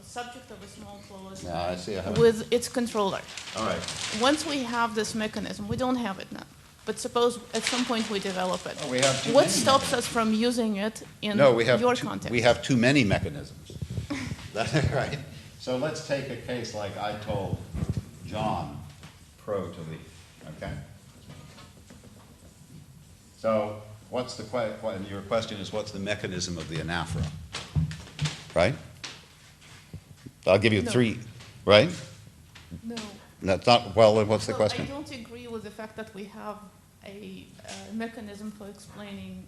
subject of a small clause Yeah, I see. I have it. with its controller. All right. Once we have this mechanism, we don't have it now. But suppose at some point we develop it. Oh, we have too What many stops us from using it in No, we have your too, context? we have too many mechanisms. That's right. So let's take a case like I told John Pro to leave. Okay. So what's the your question is what's the mechanism of the anaphora? Right? I'll give you No. three. Right? No. That's not well. Then what's the Well, question? I don't agree with the fact that we have a mechanism for explaining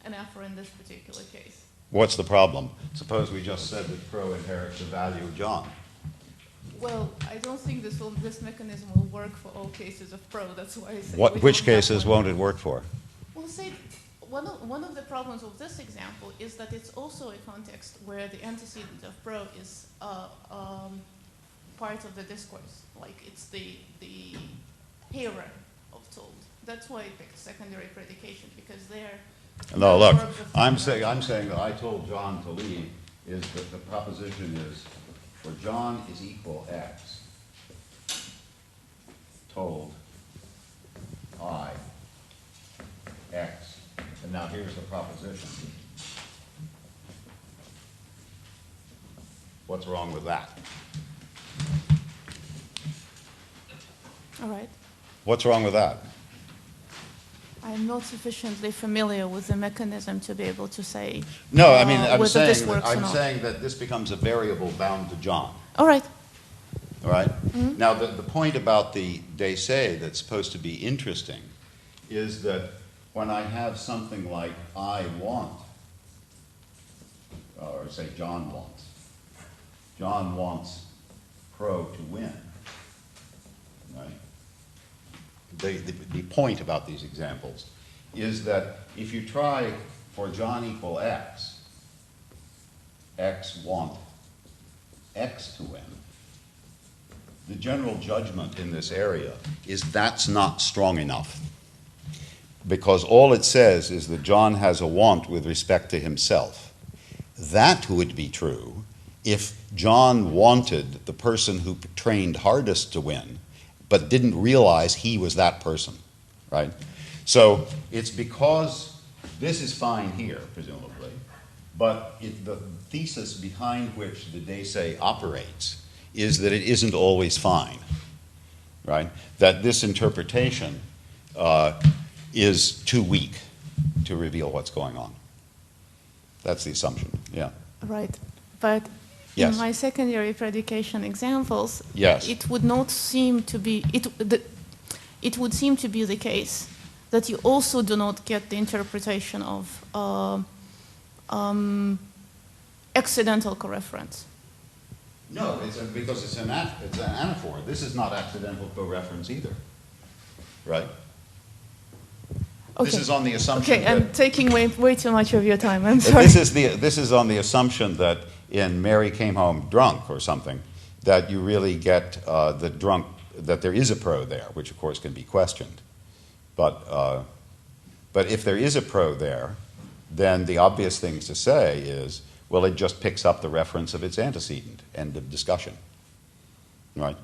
anaphora in this particular case. What's the problem? Suppose we just said that Pro inherits the value of John. Well, I don't think this mechanism will work for all cases of Pro. That's why I say we Which don't have cases one. won't it work for? Well, say one of the problems of this example is that it's also a context where the antecedent of Pro is part of the discourse, like it's the hearer of told. That's why I picked secondary predication, because they're No, look, verbs of I'm told. saying that I told John to leave is that the proposition is for John is equal X, told I X, and now here's the proposition. What's wrong with that? All right. What's wrong with that? I'm not sufficiently familiar with the mechanism to be able to say No, I mean, I'm whether this saying works or I'm not. saying that this becomes a variable bound to John. All right. All right? Now, the point about the décès that's supposed to be interesting is that when I have something like I want, or say John wants Pro to win, right? The point about these examples is that if you try for John equal X, X want X to win, the general judgment in this area is that's not strong enough. Because all it says is that John has a want with respect to himself. That would be true if John wanted the person who trained hardest to win, but didn't realize he was that person, right? So it's because this is fine here, presumably, but the thesis behind which the décès operates is that it isn't always fine, right? That this interpretation is too weak to reveal what's going on. That's the assumption, yeah. Right. But Yes. in my secondary predication examples, Yes. it would not seem to be, it would seem to be the case that you also do not get the interpretation of accidental coreference. No, because it's an anaphor. This is not accidental co-reference either, right? Okay. This is on the assumption Okay, that I'm taking way too much of your time. I'm sorry. this is on the assumption that in Mary Came Home Drunk or something, that you really get the drunk, that there is a pro there, which of course can be questioned. But if there is a pro there, then the obvious thing to say is, well, it just picks up the reference of its antecedent, end of discussion, right?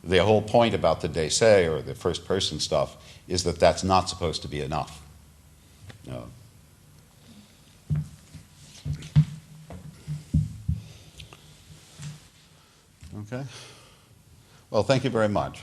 The whole point about the décès or the first person stuff is that that's not supposed to be enough. No. Okay. Well, thank you very much.